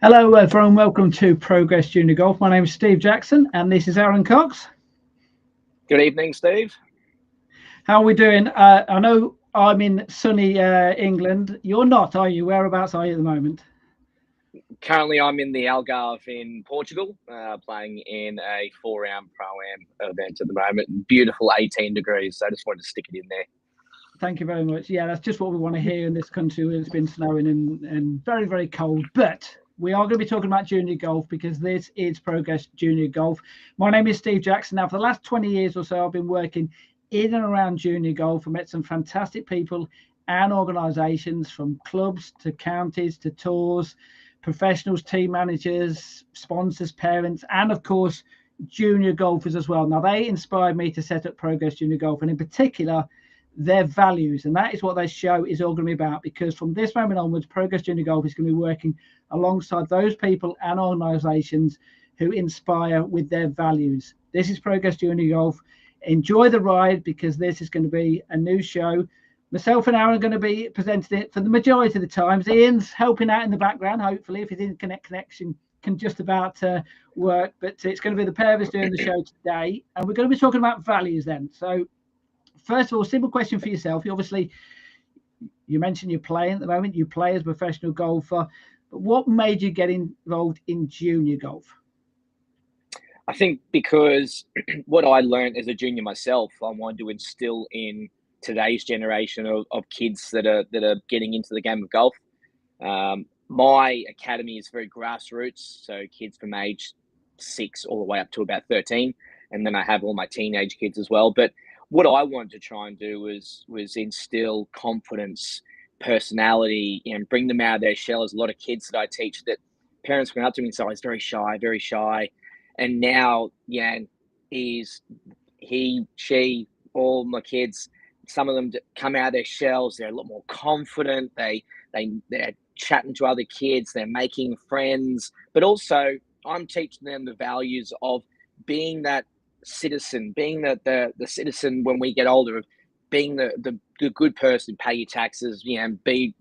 Hello, everyone. Welcome to Progress Junior Golf. My name is Steve Jackson, and this is Aaron Cox. Good evening, Steve. How are we doing? I know I'm in sunny England. You're not, are you? Whereabouts are you at the moment? Currently, I'm in the Algarve in Portugal, playing in a four-round pro-am event at the moment. Beautiful 18 degrees, so I just wanted to stick it in there. Thank you very much. Yeah, that's just what we want to hear in this country where it's been snowing and very, very cold. But we are going to be talking about junior golf because this is Progress Junior Golf. My name is Steve Jackson. Now, for the last 20 years or so, I've been working in and around junior golf. I met some fantastic people and organisations, from clubs to counties to tours, professionals, team managers, sponsors, parents, and of course, junior golfers as well. Now, they inspired me to set up Progress Junior Golf, and in particular, their values. And that is what this show is all going to be about, because from this moment onwards, Progress Junior Golf is going to be working alongside those people and organisations who inspire with their values. This is Progress Junior Golf. Enjoy the ride, because this is going to be a new show. Myself and Aaron are going to be presenting it for the majority of the times. Ian's helping out in the background, hopefully, if his internet connection can just about work. But it's going to be the pair of us doing the show today. And we're going to be talking about values then. So first of all, simple question for yourself. You mentioned you're playing at the moment. You play as a professional golfer. But what made you get involved in junior golf? I think because what I learned as a junior myself, I wanted to instill in today's generation of kids that are getting into the game of golf. My academy is very grassroots, so kids from age 6 all the way up to about 13, and then I have all my teenage kids as well. But what I wanted to try and do was instill confidence, personality, and bring them out of their shell. There's a lot of kids that I teach that parents went up to me and said, "I was very shy," and now, yeah, she, all my kids, some of them come out of their shells. They're a lot more confident. They're chatting to other kids. They're making friends, but also I'm teaching them the values of being that citizen, being the citizen when we get older, of being the good person, pay your taxes, be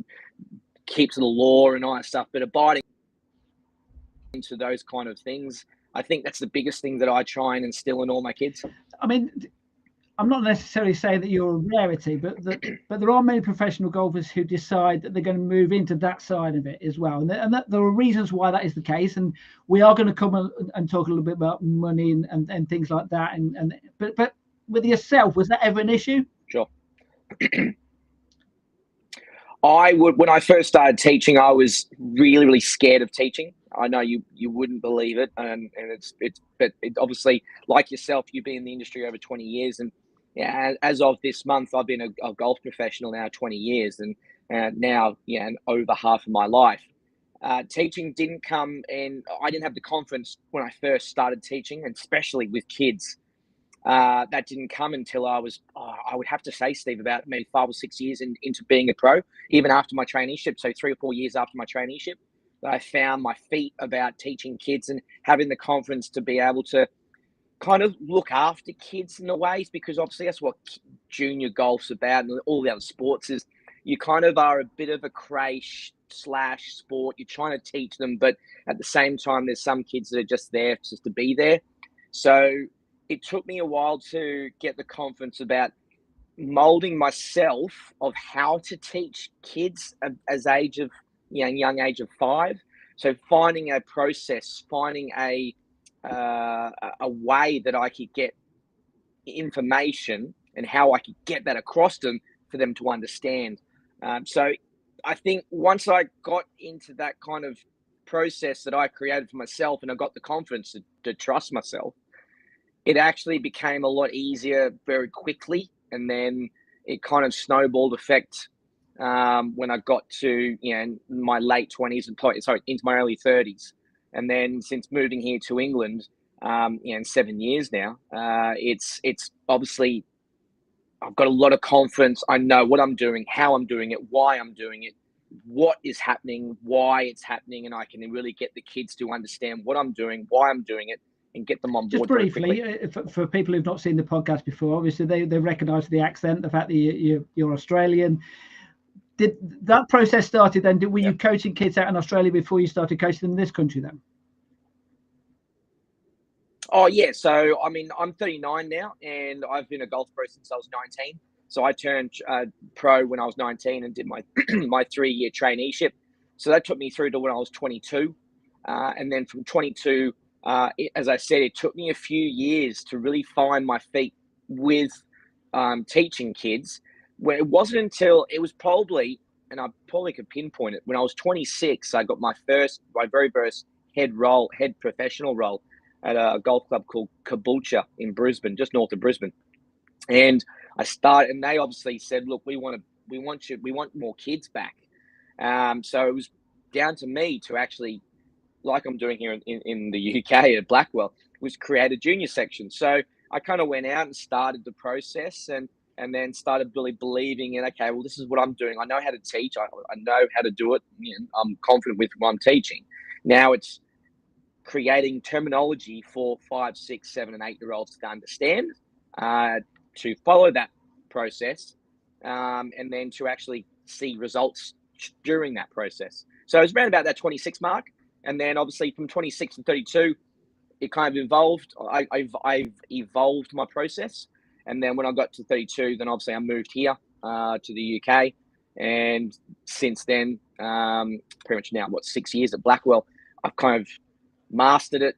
keeps the law and all that stuff, but abiding to those kind of things. I think that's the biggest thing that I try and instill in all my kids. I mean, I'm not necessarily saying that you're a rarity, but there are many professional golfers who decide that they're going to move into that side of it as well, and there are reasons why that is the case. And we are going to come and talk a little bit about money and things like that. But with yourself, was that ever an issue? Sure. When I first started teaching, I was really scared of teaching. I know you wouldn't believe it, but obviously, like yourself, you've been in the industry over 20 years, and yeah, as of this month, I've been a golf professional now 20 years, and now, and over half of my life. Teaching didn't come in. I didn't have the confidence when I first started teaching, and especially with kids. That didn't come until I would have to say, Steve, about maybe 5 or 6 years into being a pro, even after my traineeship. So 3 or 4 years after my traineeship, that I found my feet about teaching kids and having the confidence to be able to kind of look after kids in the ways, because obviously that's what junior golf's about, and all the other sports is you kind of are a bit of a crash slash sport. You're trying to teach them, but at the same time, there's some kids that are just there just to be there. So it took me a while to get the confidence about molding myself of how to teach kids as age of, young age of 5. So finding a process, finding a way that I could get information and how I could get that across them for them to understand. So I think once I got into that kind of process that I created for myself, and I got the confidence to trust myself, it actually became a lot easier very quickly. And then it kind of snowballed effect when I got to, my late 20s into my early 30s. And then since moving here to England, in 7 years now, it's obviously I've got a lot of confidence. I know what I'm doing, how I'm doing it, why I'm doing it, what is happening, why it's happening, and I can really get the kids to understand what I'm doing, why I'm doing it, and get them on board. Just briefly, for people who've not seen the podcast before, obviously they recognise the accent, the fact that you're Australian. did that process started then? Were you coaching kids out in Australia before you started coaching them in this country then? Oh yeah, so I mean, I'm 39 now, and I've been a golf pro since I was 19. So I turned pro when I was 19 and did my my 3-year traineeship. So that took me through to when I was 22, and then from 22, as I said, it took me a few years to really find my feet with teaching kids. Where it wasn't until it was probably, and I probably could pinpoint it, when I was 26, I got my very first head professional role at a golf club called Caboolture in Brisbane, just north of Brisbane. And I started, and they obviously said, "Look, we want more kids back." So it was down to me to actually, like I'm doing here in the UK at Blackwell, was create a junior section. So I kind of went out and started the process, and then started really believing in, okay, well, this is what I'm doing. I know how to teach. I know how to do it. I'm confident with what I'm teaching. Now it's creating terminology for 5, 6, 7, and 8-year-olds to understand, to follow that process, and then to actually see results during that process. So it was around about that 26 mark. And then obviously from 26 to 32, it kind of evolved. I've evolved my process. And then when I got to 32, then obviously I moved here to the UK. And since then, pretty much now, 6 years at Blackwell, I've kind of mastered it,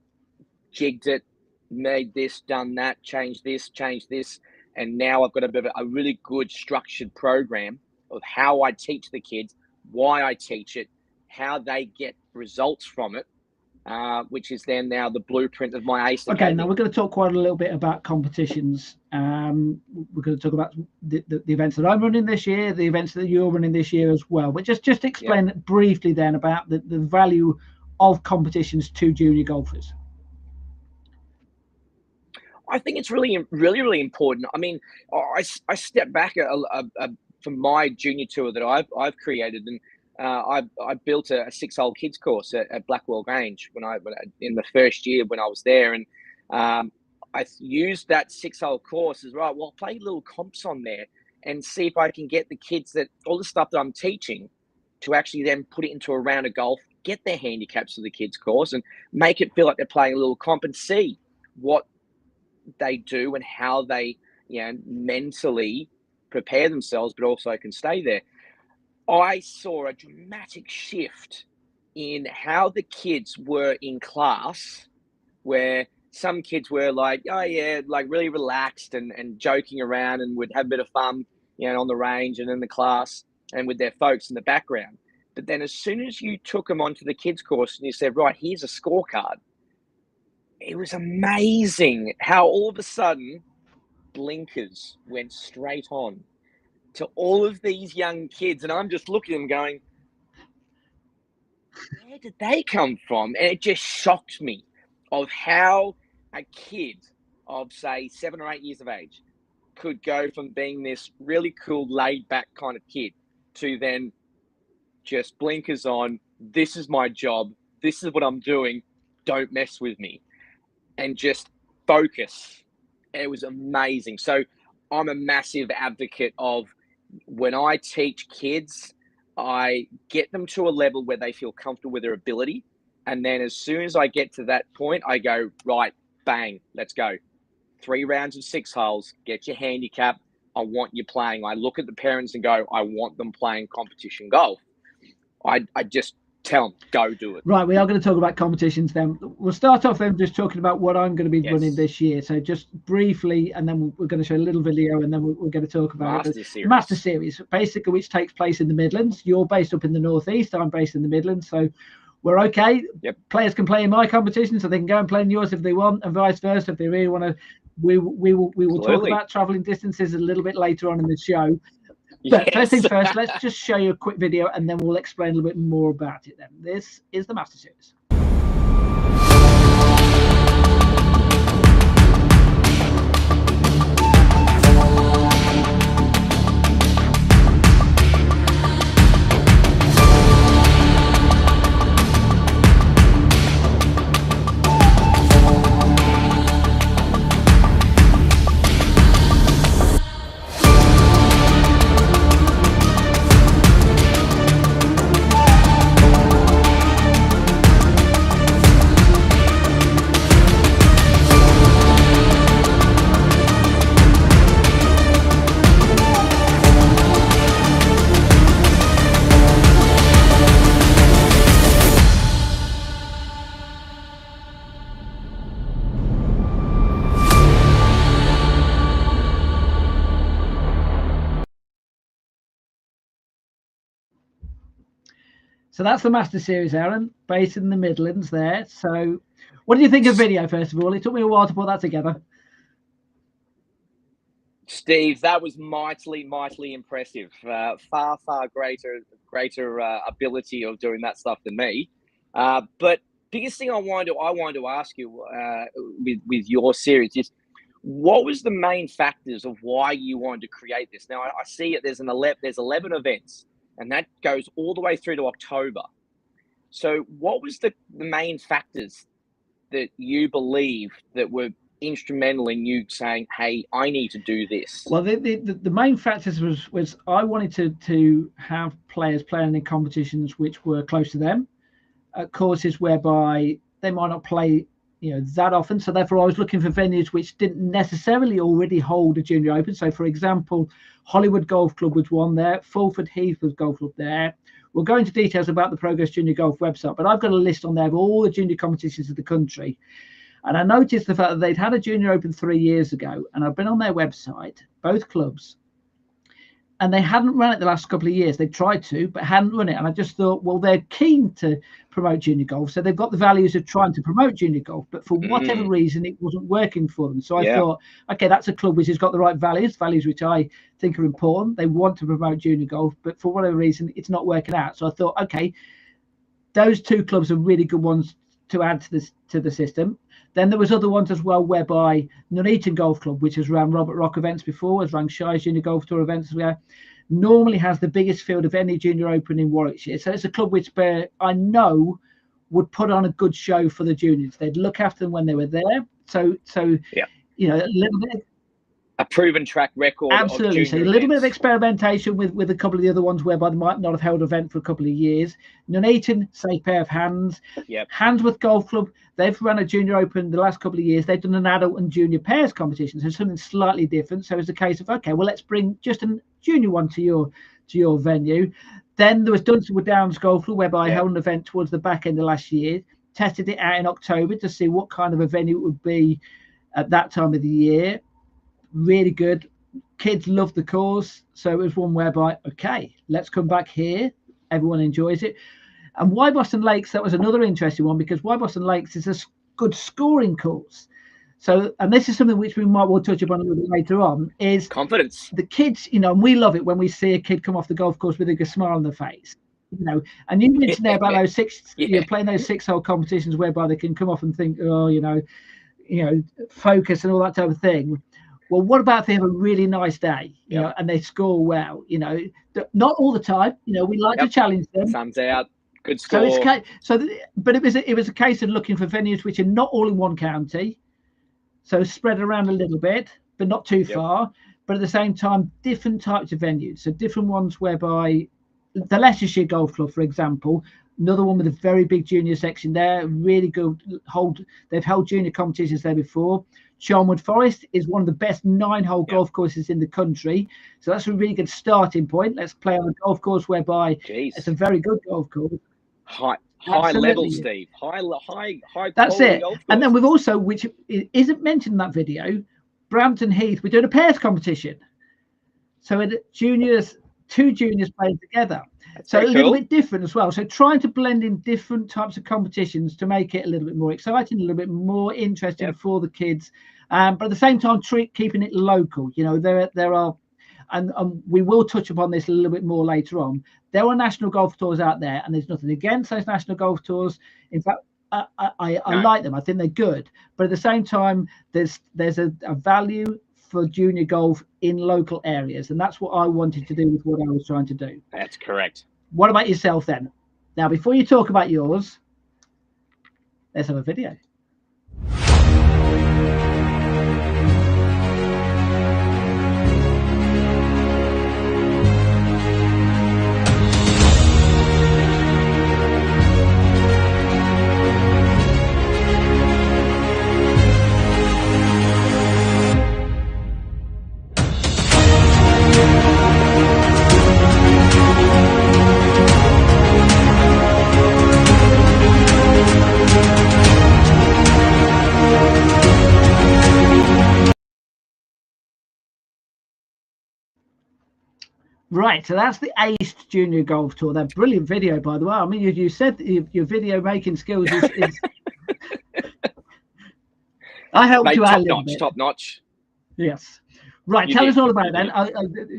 jigged it, made this, done that, changed this. And now I've got a really good structured program of how I teach the kids, why I teach it, how they get results from it, which is then now the blueprint of my ACE Academy. Okay, now we're going to talk quite a little bit about competitions. We're going to talk about the events that I'm running this year, the events that you're running this year as well. But just explain briefly then about the value of competitions to junior golfers. I think it's really, really, really important. I mean, I step back from my junior tour that I've created, and I built a 6-hole kids course at Blackwell Grange in the first year when I was there, and I used that 6-hole course as right. Well, play little comps on there and see if I can get the kids that all the stuff that I'm teaching to actually then put it into a round of golf, get their handicaps for the kids course, and make it feel like they're playing a little comp, and see what they do and how they mentally prepare themselves, but also can stay there. I saw a dramatic shift in how the kids were in class, where some kids were like, oh yeah, like really relaxed and joking around and would have a bit of fun, on the range and in the class and with their folks in the background. But then as soon as you took them onto the kids course and you said, right, here's a scorecard, it was amazing how all of a sudden blinkers went straight on to all of these young kids. And I'm just looking at them going, where did they come from? And it just shocked me of how a kid of, say, 7 or 8 years of age could go from being this really cool, laid-back kind of kid to then just blinkers on, this is my job, this is what I'm doing, don't mess with me, and just focus. It was amazing. So I'm a massive advocate of, when I teach kids, I get them to a level where they feel comfortable with their ability. And then as soon as I get to that point, I go, right, bang, let's go. 3 rounds of 6 holes, get your handicap. I want you playing. I look at the parents and go, I want them playing competition golf. I just tell them, go do it. Right, we are going to talk about competitions then. We'll start off then just talking about what I'm going to be running this year. So just briefly, and then we're going to show a little video, and then we're going to talk about Master Series, basically, which takes place in the Midlands. You're based up in the Northeast, I'm based in the Midlands, so we're okay. Yep. Players can play in my competition, so they can go and play in yours if they want, and vice versa if they really want to. We will talk about traveling distances a little bit later on in the show. But first things first, let's just show you a quick video, and then we'll explain a little bit more about it then. This is the Master Series. So that's the Master Series, Aaron, based in the Midlands there. So what do you think of video, first of all? It took me a while to put that together. Steve, that was mightily impressive. Far greater ability of doing that stuff than me. But biggest thing I wanted to ask you with your series is, what was the main factors of why you wanted to create this? Now I see it. There's 11 events, and that goes all the way through to October. So what was the main factors that you believe that were instrumental in you saying, hey, I need to do this? Well, the main factors was I wanted to have players playing in competitions which were close to them, courses whereby they might not play that often. So therefore I was looking for venues which didn't necessarily already hold a junior open. So for example, Hollywood Golf Club was one there, Fulford Heath was golf club there. We'll go into details about the Progress Junior Golf website, but I've got a list on there of all the junior competitions of the country. And I noticed the fact that they'd had a junior open 3 years ago, and I've been on their website, both clubs, and they hadn't run it the last couple of years. They tried to, but hadn't run it. And I just thought, well, they're keen to promote junior golf, so they've got the values of trying to promote junior golf, but for whatever reason, it wasn't working for them. So I thought, okay, that's a club which has got the right values which I think are important. They want to promote junior golf, but for whatever reason, it's not working out. So I thought, okay, those two clubs are really good ones to add to the system. Then there was other ones as well, whereby Nuneaton Golf Club, which has run Robert Rock events before, has run Shire's Junior Golf Tour events, where normally has the biggest field of any junior open in Warwickshire. So it's a club which I know would put on a good show for the juniors. They'd look after them when they were there. So a little bit. A proven track record. Absolutely. So a little bit of experimentation with a couple of the other ones whereby they might not have held an event for a couple of years. Nuneaton, safe pair of hands. Handsworth Golf Club, they've run a junior open the last couple of years. They've done an adult and junior pairs competition, so something slightly different. So it's a case of, okay, well, let's bring just a junior one to your venue. Then there was Dunstable Downs Golf Club, whereby I held an event towards the back end of last year, tested it out in October to see what kind of a venue it would be at that time of the year. Really good. Kids love the course, so it was one whereby, okay, let's come back here. Everyone enjoys it. And Wye Boston Lakes, that was another interesting one, because Wye Boston Lakes is a good scoring course. So, and this is something which we might well touch upon a little bit later on, is confidence. The kids, and we love it when we see a kid come off the golf course with a smile on their face. And you mentioned there about those playing those 6-hole competitions whereby they can come off and think, focus and all that type of thing. Well, what about if they have a really nice day, and they score well? Not all the time. We like to challenge them. Thumbs out, good score. But it was a case of looking for venues which are not all in one county, so spread around a little bit, but not too far. But at the same time, different types of venues. So different ones whereby the Leicestershire Golf Club, for example, another one with a very big junior section there, really good. They've held junior competitions there before. Charnwood Forest is one of the best 9-hole golf courses in the country. So that's a really good starting point. Let's play on a golf course whereby it's a very good golf course. High level, Steve. High. That's it. And then we've also, which isn't mentioned in that video, Brampton Heath, we're doing a pairs competition. So two juniors playing together. So a little bit different as well. So trying to blend in different types of competitions to make it a little bit more exciting, a little bit more interesting for the kids, but at the same time keeping it local. There are, and we will touch upon this a little bit more later on. There are national golf tours out there, and there's nothing against those national golf tours. In fact, I like them. I think they're good, but at the same time, there's a value for junior golf in local areas, and that's what I wanted to do with what I was trying to do. That's correct. What about yourself then? Now, before you talk about yours, let's have a video. Right, so that's the Aced Junior Golf Tour. That brilliant video, by the way. I mean, you said your video making skills is I helped Mate, you out a top little notch, bit. top notch. Yes. Right, You tell did. us all about it then.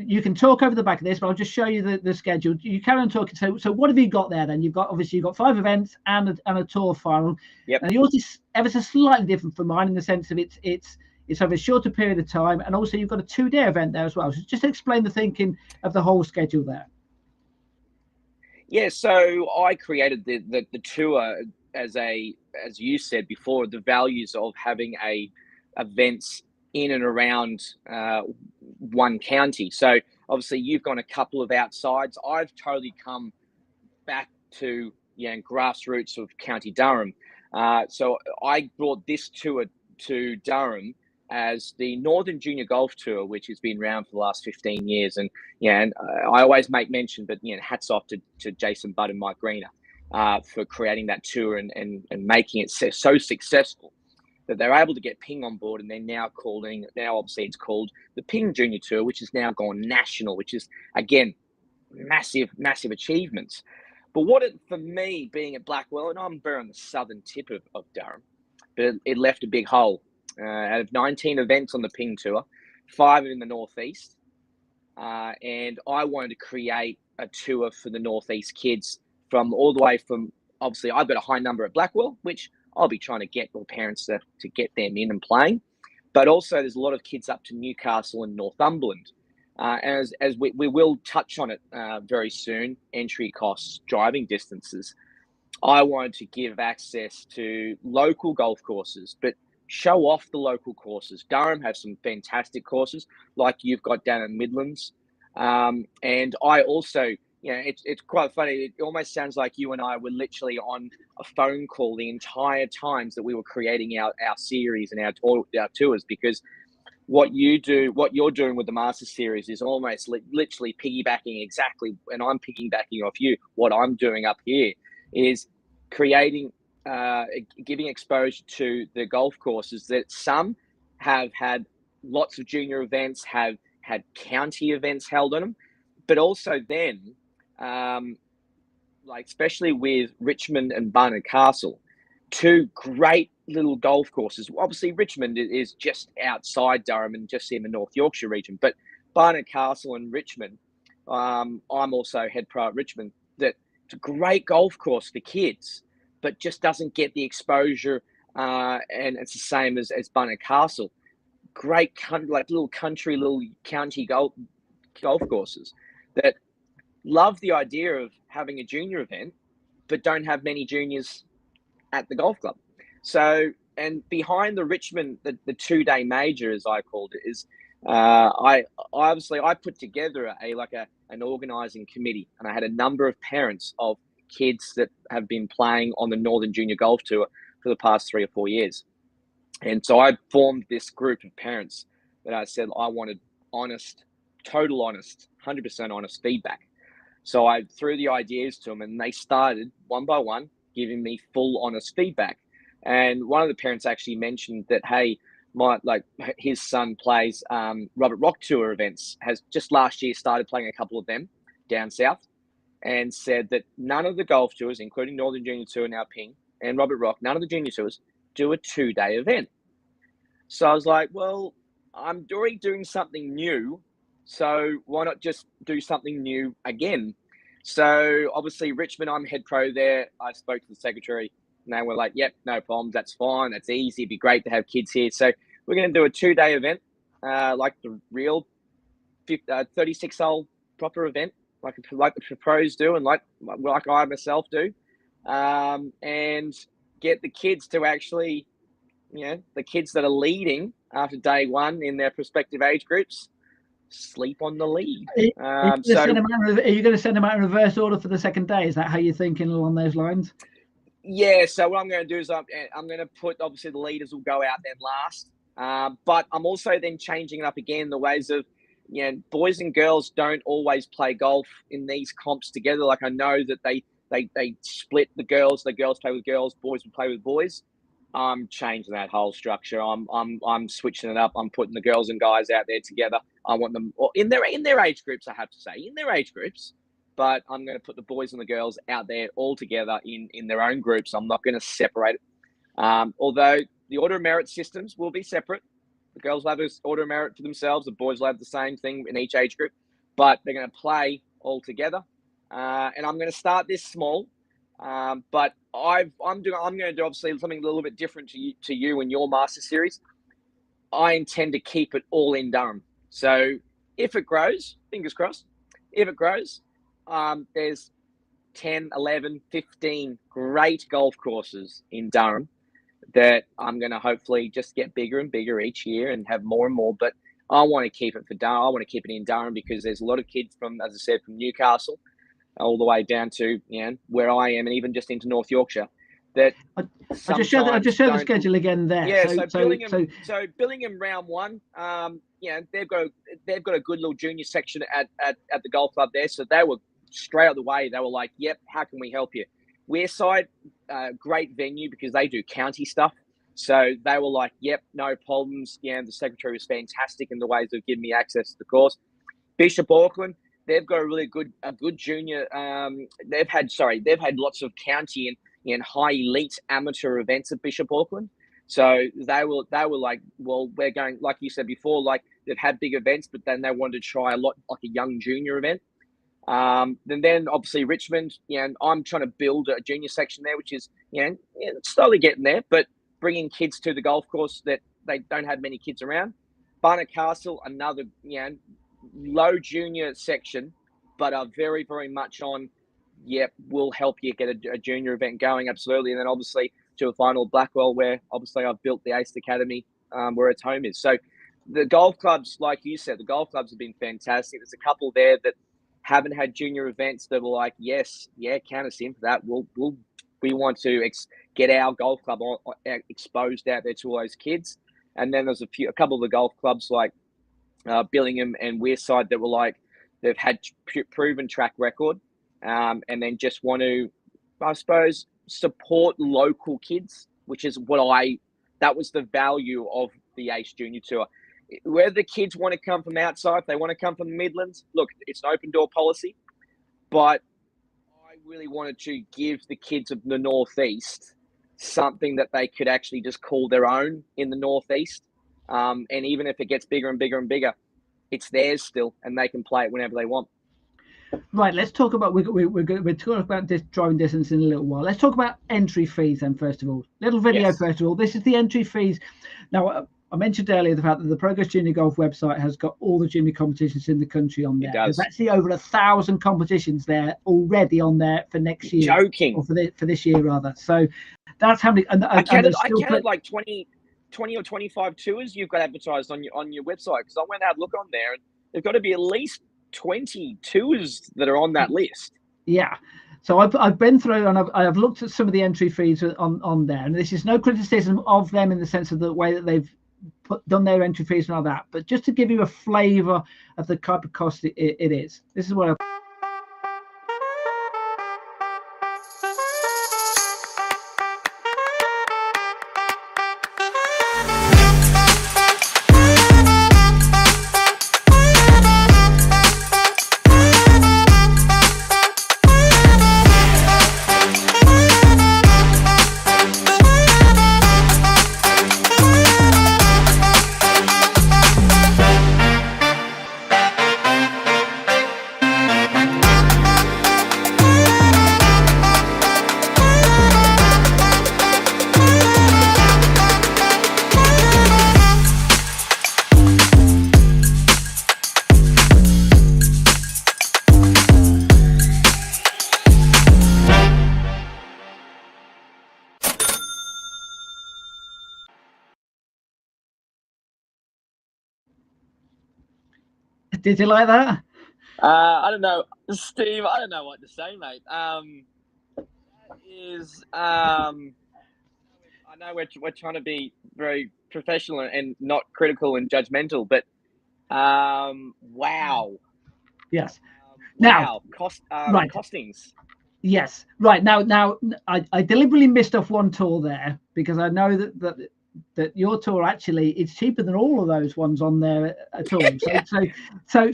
You can talk over the back of this, but I'll just show you the schedule. You carry on talking. So what have you got there then? You've got, obviously, you've got 5 events and a tour final. Yep. And yours is ever so slightly different from mine in the sense of it's over a shorter period of time, and also you've got a 2-day event there as well. So just explain the thinking of the whole schedule there. Yeah, so I created the tour as you said before, the values of having events in and around one county. So obviously you've gone a couple of outsides. I've totally come back to grassroots of County Durham. So I brought this tour to Durham as the Northern Junior Golf Tour, which has been around for the last 15 years. And I always make mention, but hats off to Jason Budd and Mike Greener for creating that tour and making it so successful that they're able to get Ping on board, and they're now obviously it's called the Ping Junior Tour, which has now gone national, which is, again, massive achievements. But for me, being at Blackwell, and I'm very on the southern tip of Durham, but it left a big hole. Out of 19 events on the Ping Tour, 5 in the Northeast, and I wanted to create a tour for the Northeast kids from all the way from, obviously, I've got a high number at Blackwell, which I'll be trying to get all parents to get them in and playing. But also there's a lot of kids up to Newcastle and Northumberland. As we will touch on it very soon, entry costs, driving distances. I wanted to give access to local golf courses, but show off the local courses. Durham have some fantastic courses, like you've got down in Midlands. And I also, it's quite funny. It almost sounds like you and I were literally on a phone call the entire times that we were creating our series and our tours, because what you're doing with the Master Series is almost literally piggybacking exactly, and I'm piggybacking off you. What I'm doing up here is creating, giving exposure to the golf courses that some have had lots of junior events, have had county events held on them, but also then, like especially with Richmond and Barnard Castle, 2 great little golf courses. Obviously, Richmond is just outside Durham and just in the North Yorkshire region, but Barnard Castle and Richmond, I'm also head pro at Richmond, that it's a great golf course for kids, but just doesn't get the exposure, and it's the same as Barnard Castle. Great little county golf courses that love the idea of having a junior event, but don't have many juniors at the golf club. So, and behind the Richmond, the 2-day major, as I called it, is I put together an organising committee, and I had a number of parents of kids that have been playing on the Northern Junior Golf Tour for the past 3 or 4 years. And so I formed this group of parents that I said I wanted total honest, 100% honest feedback. So I threw the ideas to them, and they started one by one giving me full honest feedback. And one of the parents actually mentioned that, hey, his son plays Robert Rock Tour events, has just last year started playing a couple of them down south, and said that none of the golf tours, including Northern Junior Tour, now Ping, and Robert Rock, none of the junior tours do a 2-day event. So I was like, well, I'm already doing something new, so why not just do something new again? So obviously Richmond, I'm head pro there. I spoke to the secretary, and they were like, yep, no problems, that's fine, that's easy, it'd be great to have kids here. So we're going to do a 2-day event, like the real 36-hole proper event, like the pros do, and like I myself do, and get the kids to actually, the kids that are leading after day 1 in their respective age groups, sleep on the lead. Are you going to send them out in reverse order for the second day? Is that how you're thinking along those lines? Yeah, so what I'm going to do is I'm going to put, obviously the leaders will go out then last, but I'm also then changing it up again, the ways of, boys and girls don't always play golf in these comps together. Like I know that they split the girls play with girls, boys will play with boys. I'm changing that whole structure. I'm switching it up. I'm putting the girls and guys out there together. I want them in their age groups. I have to say, in their age groups. But I'm going to put the boys and the girls out there all together in their own groups. I'm not going to separate it. Although the order of merit systems will be separate. The girls will have this order of merit for themselves. The boys will have the same thing in each age group. But they're going to play all together. And I'm going to start this small. But I'm going to do obviously something a little bit different to you and your Master Series. I intend to keep it all in Durham. So if it grows, fingers crossed, if it grows, there's 10, 11, 15 great golf courses in Durham that I'm going to hopefully just get bigger and bigger each year and have more and more. But I want to keep it for Durham. I want to keep it in Durham because there's a lot of kids from, as I said, from Newcastle all the way down to where I am and even just into North Yorkshire. That I just showed the schedule again there. Yeah, so Billingham round one. They've got a good little junior section at the golf club there. So they were straight out the way. They were like, "Yep, how can we help you?" Wearside, great venue because they do county stuff. So they were like, "Yep, no problems." The secretary was fantastic in the ways of giving me access to the course. Bishop Auckland, they've got a good junior. They've had lots of county and high elite amateur events at Bishop Auckland. So they were like, well, we're going, like you said before, like they've had big events, but then they wanted to try a lot like a young junior event. And then obviously Richmond, I'm trying to build a junior section there, which is, slowly getting there, but bringing kids to the golf course that they don't have many kids around. Barnett Castle, another, low junior section, but are very, very much on, we'll help you get a junior event going, absolutely. And then obviously to a final Blackwell, where obviously I've built the Ace Academy, where its home is. So the golf clubs, like you said, the golf clubs have been fantastic. There's a couple there that haven't had junior events that were like, count us in for that. We want to get our golf club exposed out there to all those kids. And then there's a couple of the golf clubs like Billingham and Wearside that were like, they've had proven track record. And then just want to, I suppose, support local kids, which is that was the value of the Ace Junior Tour. Whether the kids want to come from outside, if they want to come from the Midlands, look, it's an open door policy, but I really wanted to give the kids of the Northeast something that they could actually just call their own in the Northeast. And even if it gets bigger and bigger and bigger, it's theirs still, and they can play it whenever they want. Right, let's talk about we're talking about this driving distance in a little while. Let's talk about entry fees then. First of all, little video. Yes. First of all, this is the entry fees. Now, I mentioned earlier the fact that the Progress Junior Golf website has got all the junior competitions in the country on there. There's actually over 1,000 competitions there already on there for next year. Joking. Or for this year rather. So that's how many. I counted like 20 or 25 tours you've got advertised on your website, because I went out and look on there, and there's got to be at least 20 tours that are on that list. Yeah. So I've been through and I've looked at some of the entry fees on there, and this is no criticism of them in the sense of the way that they've done their entry fees and all that, but just to give you a flavour of the type of cost it is. This is what Did you like that? I don't know, Steve. I don't know what to say, mate. I know we're trying to be very professional and not critical and judgmental, but wow. Yes. Wow. Right. Costings. Yes. Right. Now I deliberately missed off one tour there because I know that that your tour actually is cheaper than all of those ones on there at all. So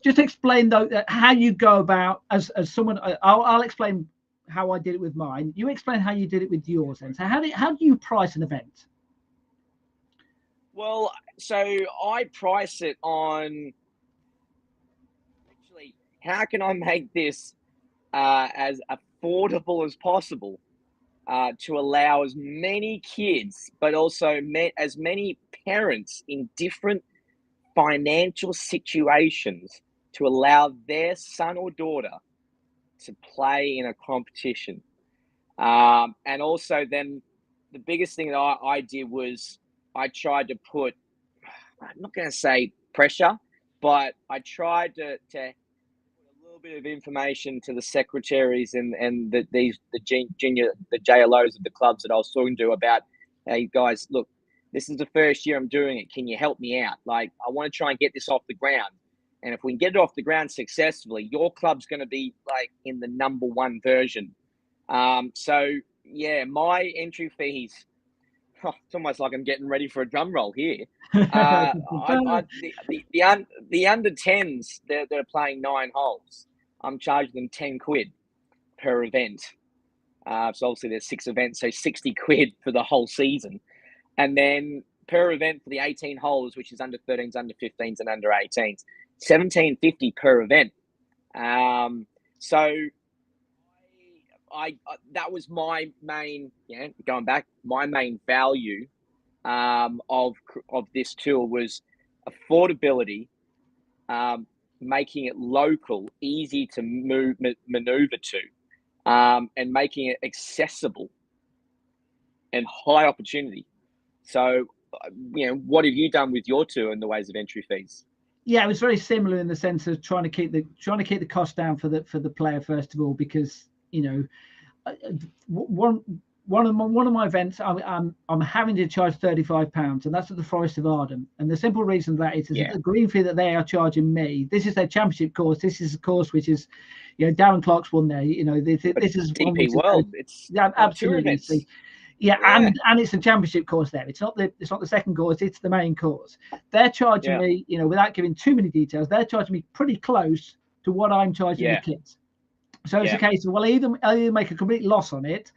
just explain though how you go about as someone. I'll explain how I did it with mine. You explain how you did it with yours. And so how do you price an event? Well, so I price it on actually how can I make this as affordable as possible to allow as many kids, but also as many parents in different financial situations to allow their son or daughter to play in a competition. And also, then the biggest thing that I did was I tried to put, I'm not going to say pressure, but I tried to put a little bit of information to the secretaries and the JLOs of the clubs that I was talking to about, hey guys, look, this is the first year I'm doing it. Can you help me out? Like, I want to try and get this off the ground. And if we can get it off the ground successfully, your club's going to be like in the #1 version. So yeah, my entry fees. It's almost like I'm getting ready for a drum roll here. The under 10s, they're playing 9 holes. I'm charging them 10 quid per event. So obviously there's 6 events, so 60 quid for the whole season. And then per event for the 18 holes, which is under 13s, under 15s, and under 18s, $17.50 per event. So I that was my main, going back, my main value of this tour was affordability, making it local, easy to maneuver to, and making it accessible and high opportunity. So, what have you done with your tour in the ways of entry fees? Yeah, it was very similar in the sense of trying to keep the cost down for the player first of all, because one of my events I'm having to charge £35, and that's at the Forest of Arden. And the simple reason that is the green fee that they are charging me. This is their championship course. This is a course which is, Darren Clark's won there. This is DP World. It's absolutely. And it's a championship course there. It's not the second course, it's the main course. They're charging me, without giving too many details, they're charging me pretty close to what I'm charging the kids. So it's a case of, well, I either make a complete loss on it,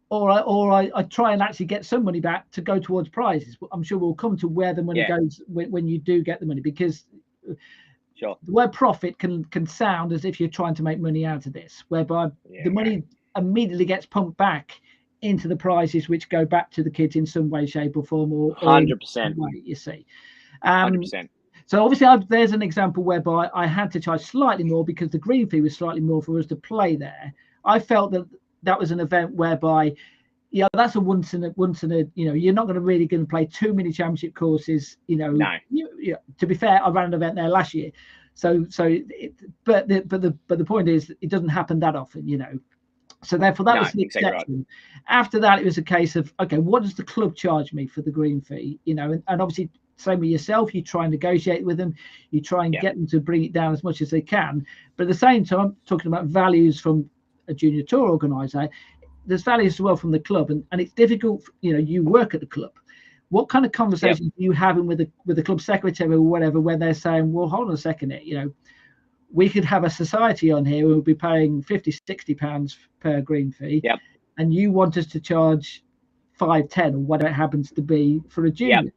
or I try and actually get some money back to go towards prizes. I'm sure we'll come to where the money goes when you do get the money, because the word profit can sound as if you're trying to make money out of this, whereby the money immediately gets pumped back into the prizes, which go back to the kids in some way, shape, or form, or 100%. You see, 100%. So obviously, there's an example whereby I had to charge slightly more because the green fee was slightly more for us to play there. I felt that was an event whereby, that's a once in a, you're not going to play too many championship courses. No. To be fair, I ran an event there last year, but the point is, it doesn't happen that often, So therefore, that was the exception. Exactly right. After that, it was a case of, okay, what does the club charge me for the green fee? And obviously, same with yourself, you try and negotiate with them, you try and get them to bring it down as much as they can. But at the same time, talking about values from a junior tour organizer, there's values as well from the club, and it's difficult. You work at the club. What kind of conversations are you having with the club secretary or whatever, where they're saying, well, hold on a second, we could have a society on here who will be paying £50-60 per green fee, and you want us to charge $5-10 or whatever it happens to be for a junior.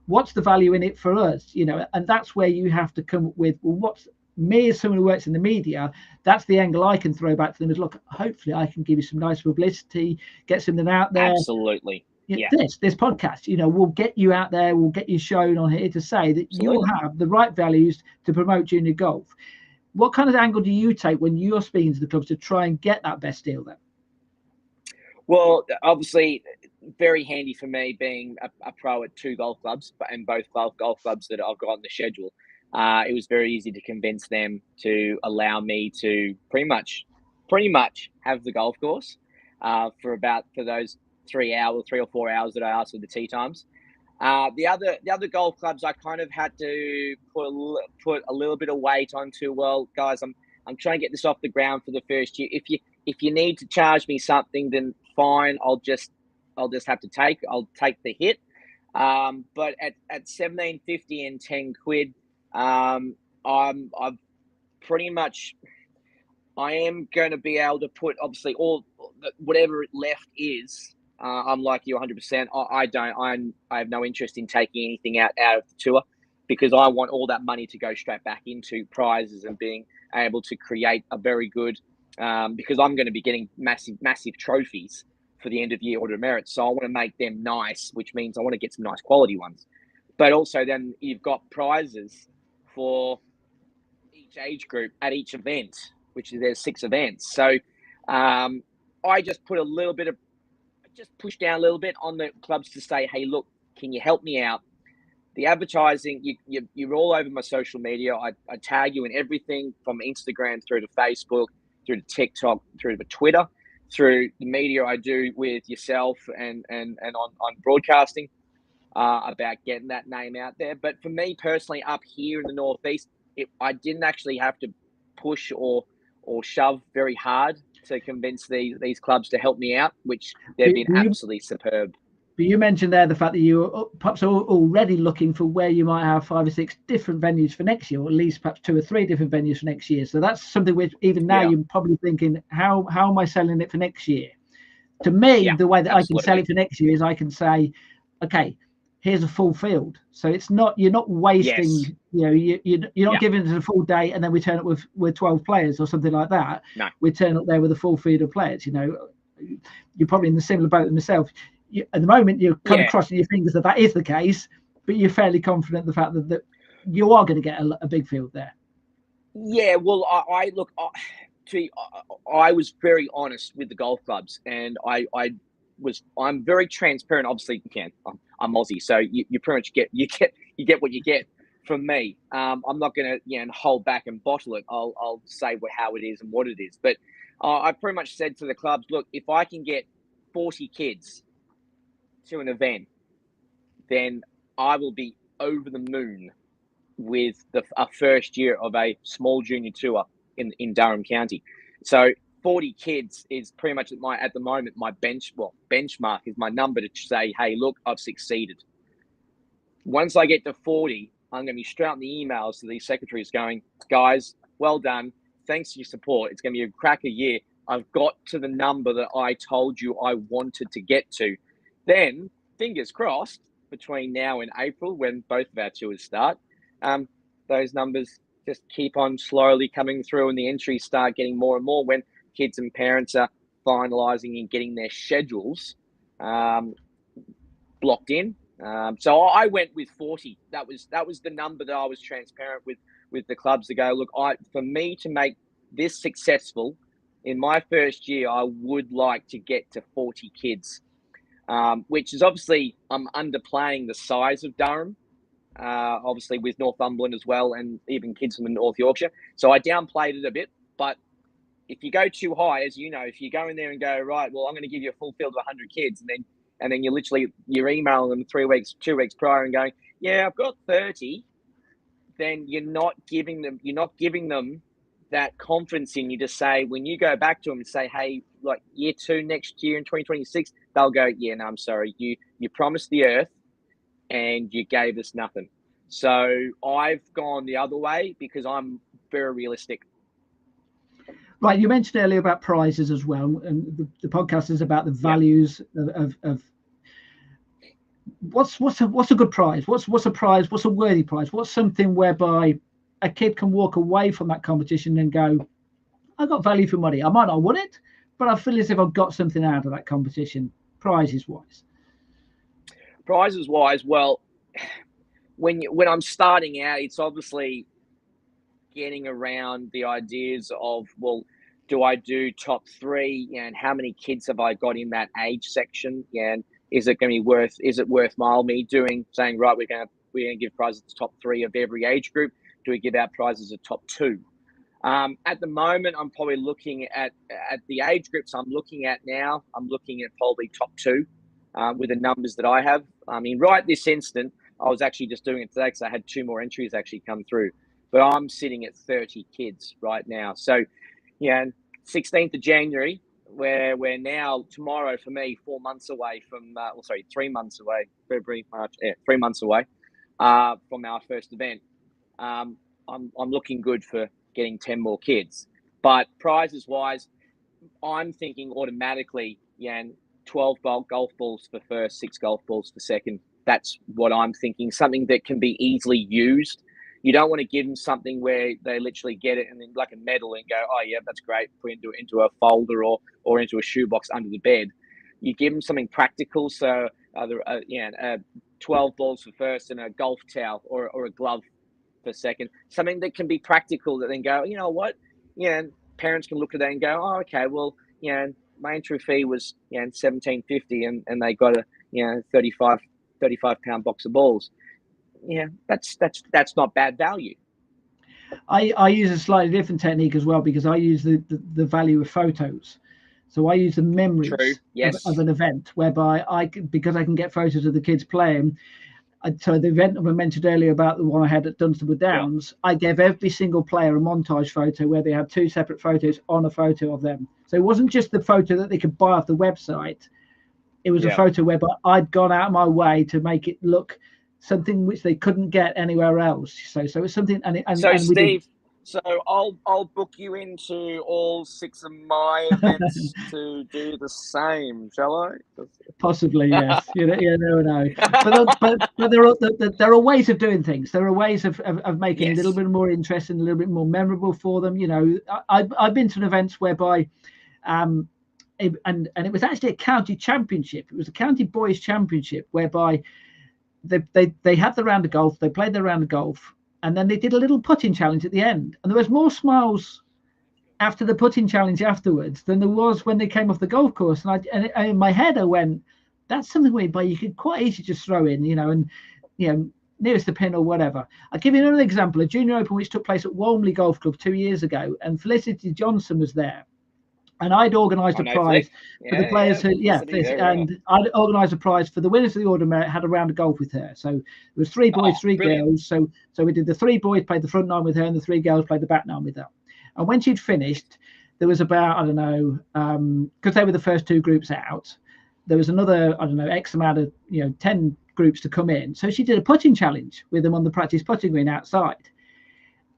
What's the value in it for us? And that's where you have to come up with, well, what's me as someone who works in the media, that's the angle I can throw back to them is, look, hopefully I can give you some nice publicity, get something out there. Absolutely. This podcast, we'll get you out there, we'll get you shown on here to say that you'll have the right values to promote junior golf. What kind of angle do you take when you're speaking to the clubs to try and get that best deal then? Well, obviously, very handy for me being a pro at 2 golf clubs, and both golf clubs that I've got on the schedule. It was very easy to convince them to allow me to pretty much have the golf course for those 3 or 4 hours that I asked for the tee times. The other golf clubs, I kind of had to put a little bit of weight onto. Well, guys, I'm trying to get this off the ground for the first year. If you need to charge me something, then fine. I'll just I'll just have to take. I'll take the hit. But at 17.50 and 10 quid, I've pretty much, I am going to be able to put obviously all whatever left is. I'm like you 100%. I have no interest in taking anything out of the tour, because I want all that money to go straight back into prizes and being able to create a very good, because I'm going to be getting massive trophies for the end of year Order of Merit. So I want to make them nice, which means I want to get some nice quality ones. But also then you've got prizes for each age group at each event, which is there's 6 events. So I just put a little bit of, just push down a little bit on the clubs to say, hey, look, can you help me out? The advertising, you're all over my social media. I tag you in everything from Instagram through to Facebook, through to TikTok, through to Twitter, through the media I do with yourself and on broadcasting about getting that name out there. But for me personally, up here in the Northeast, I didn't actually have to push or shove very hard to convince these clubs to help me out, which they've been absolutely superb. But you mentioned there the fact that you were perhaps already looking for where you might have 5 or 6 different venues for next year, or at least perhaps 2 or 3 different venues for next year. So that's something which even now you're probably thinking, how am I selling it for next year? To me, the way that I can sell it for next year is I can say, okay, here's a full field. So it's not, you're not wasting, you're not giving it a full day and then we turn up with 12 players or something like that. No. We turn up there with a full field of players. You're probably in the similar boat than myself. At the moment, you're kind of crossing your fingers that is the case, but you're fairly confident the fact that you are going to get a big field there. Yeah, well, I was very honest with the golf clubs, and I'm very transparent. Obviously, I'm Aussie, so you pretty much get what you get from me. I'm not going to hold back and bottle it. I'll say how it is and what it is. But I pretty much said to the clubs, look, if I can get 40 kids to an event, then I will be over the moon with a first year of a small junior tour in Durham County. So 40 kids is pretty much at the moment my benchmark is my number to say, hey, look, I've succeeded. Once I get to 40, I'm going to be straight out in the emails to these secretaries going, guys, well done. Thanks for your support. It's going to be a cracker year. I've got to the number that I told you I wanted to get to. Then, fingers crossed, between now and April, when both of our tours start, those numbers just keep on slowly coming through and the entries start getting more and more when kids and parents are finalising and getting their schedules blocked in. So I went with 40. That was the number that I was transparent with the clubs to go, look, for me to make this successful in my first year, I would like to get to 40 kids. Which is obviously I'm underplaying the size of Durham, obviously with Northumberland as well, and even kids from North Yorkshire. So I downplayed it a bit. But if you go too high, as you know, if you go in there and go, right, well, I'm going to give you a full field of 100 kids, and then you're emailing them 2 weeks prior and going, yeah, I've got 30, then you're not giving them that confidence in you to say, when you go back to them and say, hey, like year 2 next year in 2026, they'll go, yeah, no, I'm sorry. You promised the earth and you gave us nothing. So I've gone the other way because I'm very realistic. Right. You mentioned earlier about prizes as well. And the podcast is about the values of what's a good prize? What's a prize? What's a worthy prize? What's something whereby a kid can walk away from that competition and go, I got value for money. I might not win it, but I feel as if I've got something out of that competition, prizes wise. Prizes wise, well, when I'm starting out, it's obviously getting around the ideas of, well, do I do top 3? And how many kids have I got in that age section? And is it worthwhile me saying, right, we're going to give prizes to top 3 of every age group? Do we give out prizes at top 2? At the moment, I'm probably looking at the age groups I'm looking at now. I'm looking at probably top 2 with the numbers that I have. I mean, right this instant, I was actually just doing it today because I had 2 more entries actually come through. But I'm sitting at 30 kids right now. So, 16th of January, where we're now tomorrow for me 4 months away from 3 months away, February, March, 3 months away from our first event. I'm looking good for getting 10 more kids, but prizes wise, I'm thinking automatically, 12 golf balls for first, 6 golf balls for second. That's what I'm thinking. Something that can be easily used. You don't want to give them something where they literally get it and then like a medal and go, oh yeah, that's great, put into a folder or into a shoebox under the bed. You give them something practical. So 12 balls for first and a golf towel or a glove for second. Something that can be practical that then go, you know what? Parents can look at that and go, oh, okay, well, my entry fee was $17.50 and they got a 35 pound box of balls. That's not bad value. I use a slightly different technique as well, because I use the value of photos. So I use the memories of an event whereby because I can get photos of the kids playing. So the event I mentioned earlier about the one I had at Dunstable Downs, I gave every single player a montage photo where they had 2 separate photos on a photo of them. So it wasn't just the photo that they could buy off the website. It was a photo whereby I'd gone out of my way to make it look something which they couldn't get anywhere else. So it's something. And Steve, so I'll book you into all 6 of my events to do the same, shall I? Possibly, yes. You never know. But there are ways of doing things. There are ways of making a little bit more interesting, a little bit more memorable for them. I've been to events whereby, and it was actually a county championship. It was a county boys championship whereby they had the round of golf. They played the round of golf, and then they did a little putting challenge at the end. And there was more smiles after the putting challenge afterwards than there was when they came off the golf course. And in my head, I went, that's something whereby you could quite easily just throw in, nearest the pin or whatever. I'll give you another example, a junior open which took place at Walmley Golf Club 2 years ago, and Felicity Johnson was there. And I'd organised a prize for the players and I'd organised a prize for the winners of the Order of Merit, had a round of golf with her. So it was 3 boys, 3 girls. So we did the 3 boys played the front 9 with her, and the 3 girls played the back 9 with her. And when she'd finished, there was about, I don't know, because they were the first 2 groups out, there was another, I don't know, X amount of, 10 groups to come in. So she did a putting challenge with them on the practice putting green outside.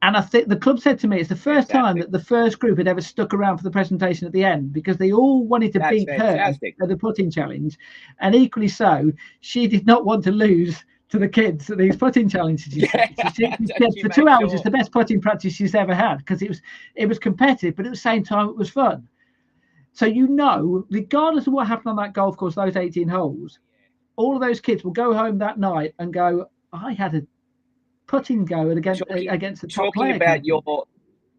And I think the club said to me, it's the first time that the first group had ever stuck around for the presentation at the end, because they all wanted to beat her at the putting challenge. And equally so, she did not want to lose to the kids at these putting challenges. For 2 hours, it's the best putting practice she's ever had, because it was competitive, but at the same time, it was fun. So, regardless of what happened on that golf course, those 18 holes, all of those kids will go home that night and go, I had a putting go against the top player.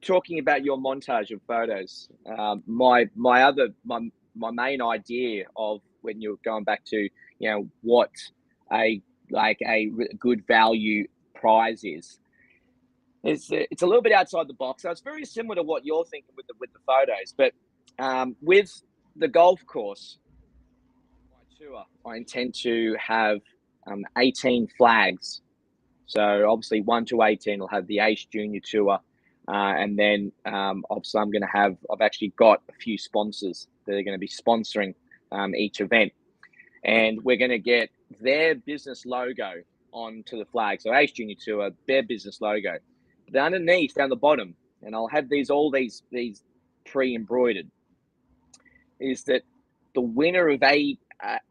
Talking about your montage of photos, my main idea of when you're going back to what a good value prize is it's a little bit outside the box. So it's very similar to what you're thinking with the photos, but with the golf course, my tour, I intend to have 18 flags. So obviously 1 to 18 will have the Ace Junior Tour, and then obviously I've actually got a few sponsors that are going to be sponsoring each event, and we're going to get their business logo onto the flag. So Ace Junior Tour, their business logo. But underneath, down the bottom, and I'll have all these pre-embroidered, is that the winner of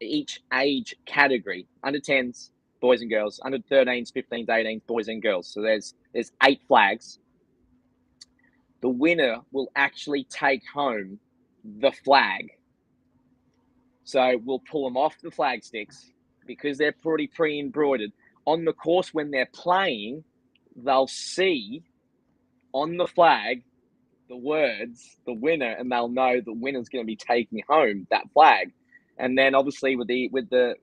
each age category, under 10s, boys and girls, under 13s, 15s, 18s, boys and girls. So there's 8 flags. The winner will actually take home the flag. So we'll pull them off the flag sticks because they're pretty pre-embroidered. On the course when they're playing, they'll see on the flag the words, the winner, and they'll know the winner's going to be taking home that flag. And then obviously the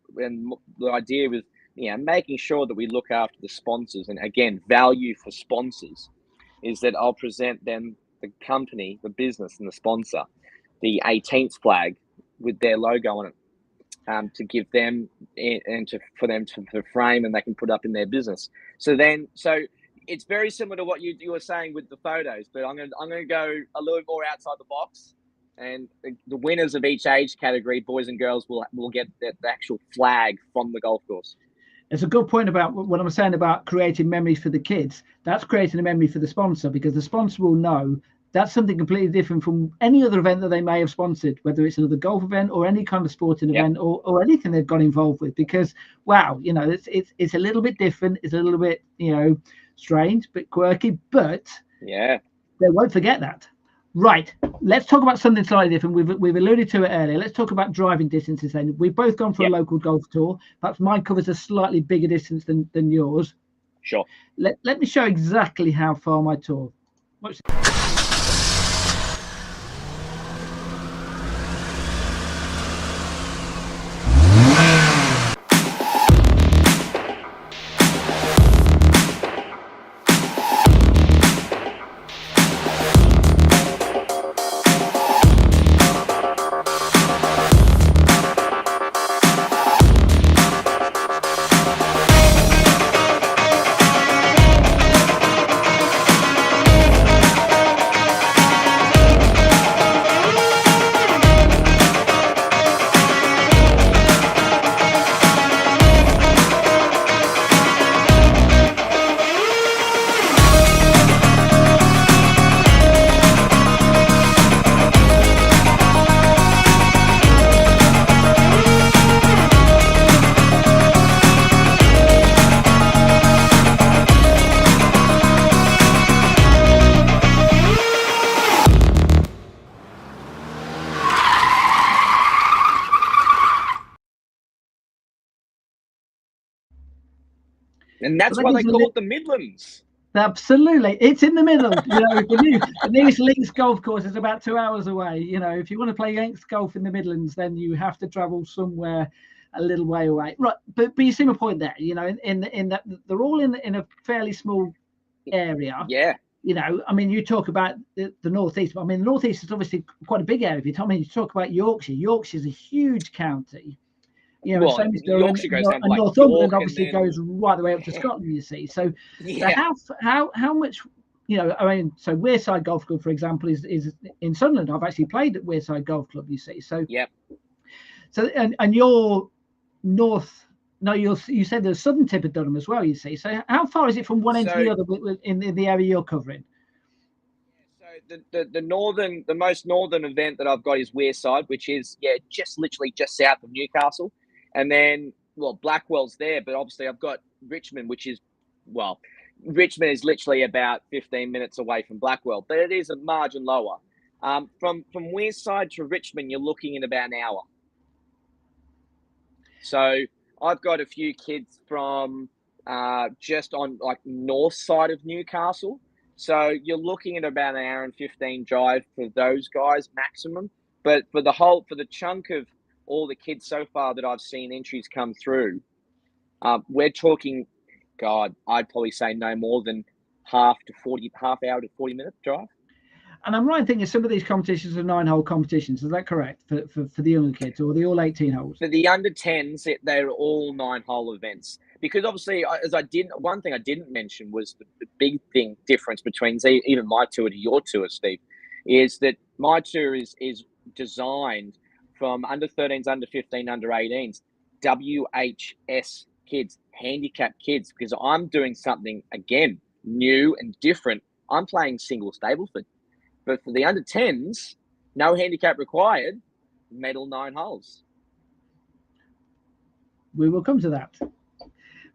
idea with making sure that we look after the sponsors, and again, value for sponsors, is that I'll present them the company, the business, and the sponsor, the 18th flag with their logo on it, to give them and for them to frame, and they can put up in their business. So it's very similar to what you were saying with the photos, but I'm going to go a little more outside the box. and the winners of each age category, boys and girls, will get the actual flag from the golf course. It's a good point about what I'm saying about creating memories for the kids. That's creating a memory for the sponsor, because the sponsor will know that's something completely different from any other event that they may have sponsored, whether it's another golf event or any kind of sporting event or anything they've got involved with. Because wow, you know, it's a little bit different, it's a little bit, you know, strange, but quirky, but yeah, they won't forget that. Right, let's talk about something slightly different. We've alluded to it earlier. Let's talk about driving distances then. We've both gone for a local golf tour. Perhaps mine covers a slightly bigger distance than yours. Sure. Let me show exactly how far my tour. Watch this. And that's why they call it the Midlands. Absolutely, it's in the middle. You know, the nearest links golf course is about 2 hours away. You know, if you want to play links golf in the Midlands, then you have to travel somewhere a little way away. Right, but you see my point there. You know, in that they're all in a fairly small area. Yeah. You know, I mean, you talk about the northeast. I mean, the northeast is obviously quite a big area. I mean, you talk about Yorkshire. Yorkshire's a huge county. You know, well, Yorkshire goes down to like Northumberland obviously goes right the way up to Scotland. You see, so how much, you know, I mean, so Wearside Golf Club, for example, is in Sunderland. I've actually played at Wearside Golf Club. You see, so So and you're north. No, you said the southern tip of Durham as well. You see, so how far is it from one end to the other in the area you're covering? So the most northern event that I've got is Wearside, which is literally just south of Newcastle. And then, Blackwell's there, but obviously I've got Richmond, which is, Richmond is literally about 15 minutes away from Blackwell, but it is a margin lower. From Wearside to Richmond, you're looking at about an hour. So I've got a few kids from just on like north side of Newcastle. So you're looking at about an hour and 15 drive for those guys maximum. But for the chunk of all the kids so far that I've seen entries come through, we're talking, God, I'd probably say no more than half hour to 40 minute drive. And I'm right in thinking some of these competitions are 9-hole competitions. Is that correct for the younger kids, or are they all 18 holes? For the under 10s, they're all 9-hole events. Because obviously, one thing I didn't mention was the big difference between even my tour to your tour, Steve, is that my tour is designed from under 13s, under 15, under 18s, WHS kids, handicapped kids, because I'm doing something, again, new and different. I'm playing single Stableford. But for the under 10s, no handicap required, medal 9 holes. We will come to that.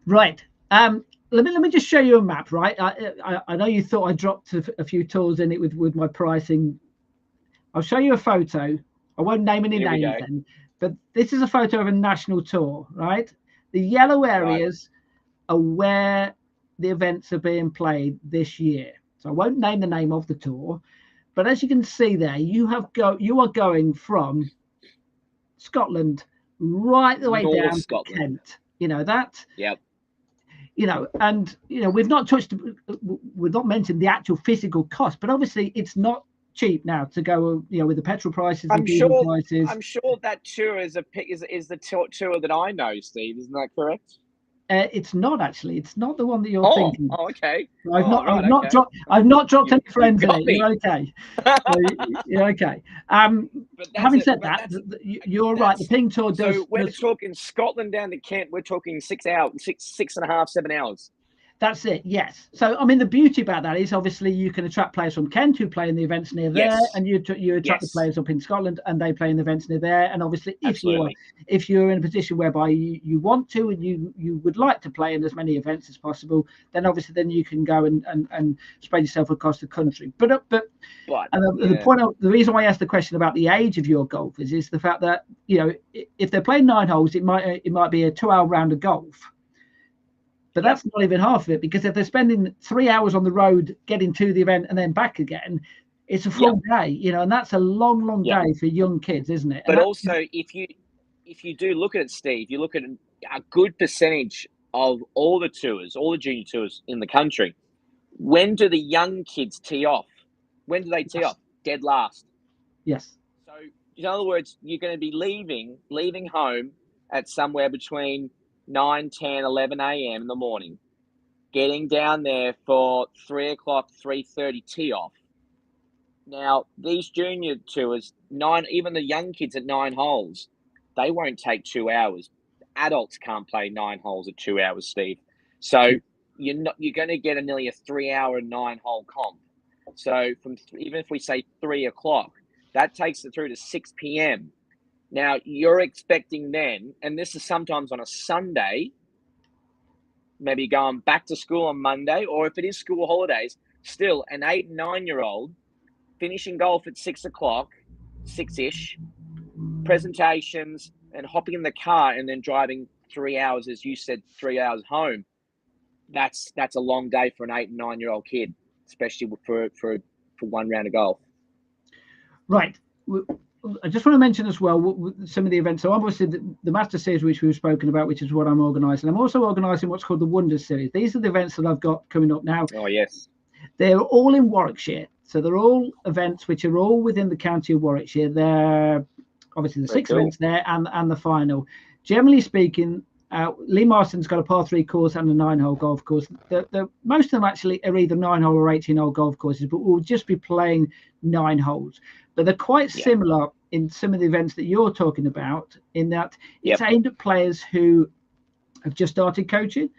Right. Let me just show you a map, right? I know you thought I dropped a few tools in it with my pricing. I'll show you a photo. I won't name any names then, but this is a photo of a national tour, right? The yellow areas are where the events are being played this year. So I won't name the name of the tour, but as you can see there, you are going from Scotland right the way down to Kent. You know that. Yep. You know, and you know, we've not mentioned the actual physical cost, but obviously it's not cheap now to go, you know, with the petrol prices and diesel prices. I'm sure that tour is the tour that I know, Steve. Isn't that correct? It's not actually. It's not the one that you're Oh, thinking. okay. I've not. Right, I've not okay. dropped. I've not dropped any You friends in got it. me. You're okay. So, you're okay. Having said that, you're right. The Ping Tour does. So we're talking Scotland down to Kent. We're talking 6 hours, six and a half, 7 hours. That's it. Yes. So I mean, the beauty about that is obviously you can attract players from Kent who play in the events near there, and you attract the players up in Scotland and they play in the events near there. And obviously, if you're in a position whereby you want to and you would like to play in as many events as possible, then obviously then you can go and spread yourself across the country. But the point of the reason why I asked the question about the age of your golfers is the fact that, you know, if they're playing 9 holes, it might be a 2-hour round of golf. But that's not even half of it, because if they're spending 3 hours on the road getting to the event and then back again, it's a full day, you know, and that's a long day for young kids, isn't it? But also, if you do look at it, Steve, you look at a good percentage of all the tours, all the junior tours in the country. When do the young kids tee off? When do they tee off? Dead last. Yes. So, in other words, you're going to be leaving home at somewhere between 9, 10, 11 a.m. in the morning, getting down there for 3 o'clock, 3:30 tee off. Now, these junior tours, even the young kids at 9 holes, they won't take 2 hours. Adults can't play 9 holes at 2 hours, Steve. So you're going to get nearly a 3-hour 9-hole comp. So even if we say 3 o'clock, that takes it through to 6 p.m. Now, you're expecting then, and this is sometimes on a Sunday, maybe going back to school on Monday, or if it is school holidays, still an 8 and 9-year-old finishing golf at 6 o'clock, 6-ish, presentations, and hopping in the car and then driving 3 hours, as you said, 3 hours home. That's a long day for an 8 and 9-year-old kid, especially for one round of golf. Right. I just want to mention as well some of the events. So obviously the Master Series, which we've spoken about, which is what I'm organising. I'm also organising what's called the Wonders Series. These are the events that I've got coming up now. Oh, yes. They're all in Warwickshire. So they're all events which are all within the county of Warwickshire. They're obviously the 6 events there and the final. Generally speaking, Lee Marston's got a par 3 course and a 9-hole golf course. Most of them actually are either 9-hole or 18-hole golf courses, but we'll just be playing 9 holes. But they're quite similar in some of the events that you're talking about, in that it's aimed at players who have just started coaching,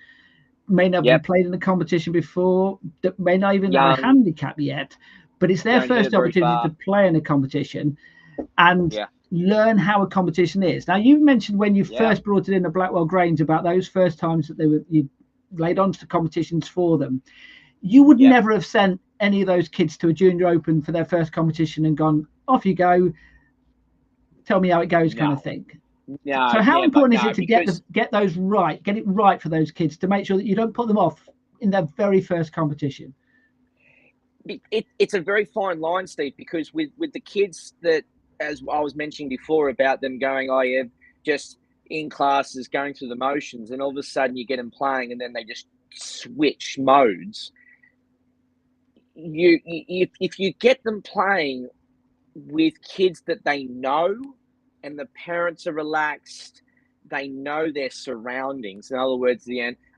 may not have played in a competition before, that may not even have a handicap yet, but it's their first opportunity to play in a competition and learn how a competition is. Now, you mentioned when you first brought it in at Blackwell Grange about those first times that you laid onto the competitions for them. You would never have sent any of those kids to a junior open for their first competition and gone, off you go, tell me how it goes, kind of thing. No, so how important is it to get those right, get it right for those kids, to make sure that you don't put them off in their very first competition? It's a very fine line, Steve, because with the kids that, as I was mentioning before about them going, just in classes, going through the motions, and all of a sudden you get them playing and then they just switch modes. If you get them playing with kids that they know and the parents are relaxed, they know their surroundings. In other words,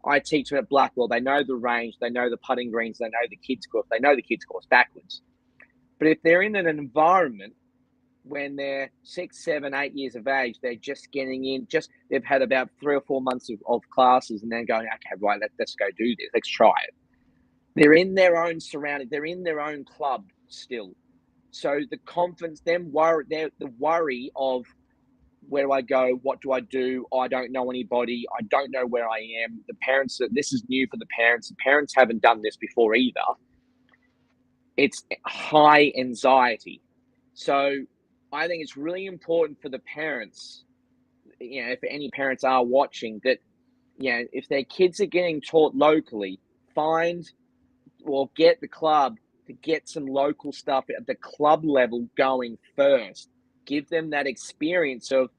I teach them at Blackwell. They know the range, they know the putting greens, they know the kids' course, they know the kids' course backwards. But if they're in an environment when they're 6, 7, 8 years of age, they're just getting in, they've had about 3 or 4 months of classes and then going, okay, right, let's go do this, let's try it. They're in their own surrounding, they're in their own club still. So the confidence, the worry of, where do I go? What do I do? I don't know anybody. I don't know where I am. The parents, this is new for the parents. The parents haven't done this before either. It's high anxiety. So I think it's really important for the parents, if any parents are watching, that, if their kids are getting taught locally, find or get the club to get some local stuff at the club level going first. Give them that experience of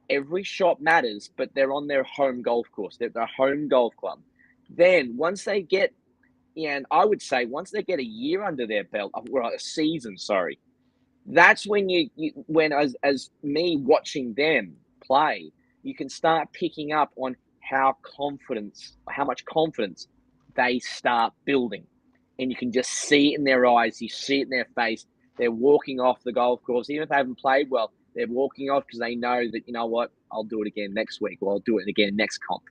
every shot matters, but they're on their home golf course. They're their home golf club. Then once they get, and I would say once they get a year under their belt, or a season, sorry, that's when when as me watching them play, you can start picking up on how much confidence they start building. And you can just see it in their eyes, you see it in their face. They're walking off the golf course, even if they haven't played well, they're walking off because they know that, you know what, I'll do it again next week, or I'll do it again next comp.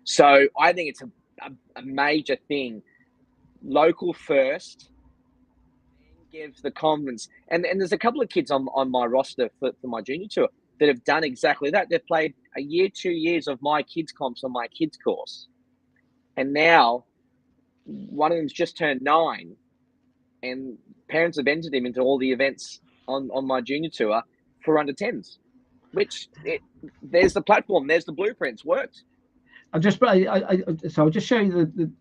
So I think it's a major thing. Local first, gives the confidence. And there's a couple of kids on my roster for my junior tour that have done exactly that. They've played a year, 2 years of my kids comps on my kids course. And now one of them's just turned 9, and parents have entered him into all the events on my junior tour for under 10s, which there's the platform, there's the blueprints, worked. I'll just show you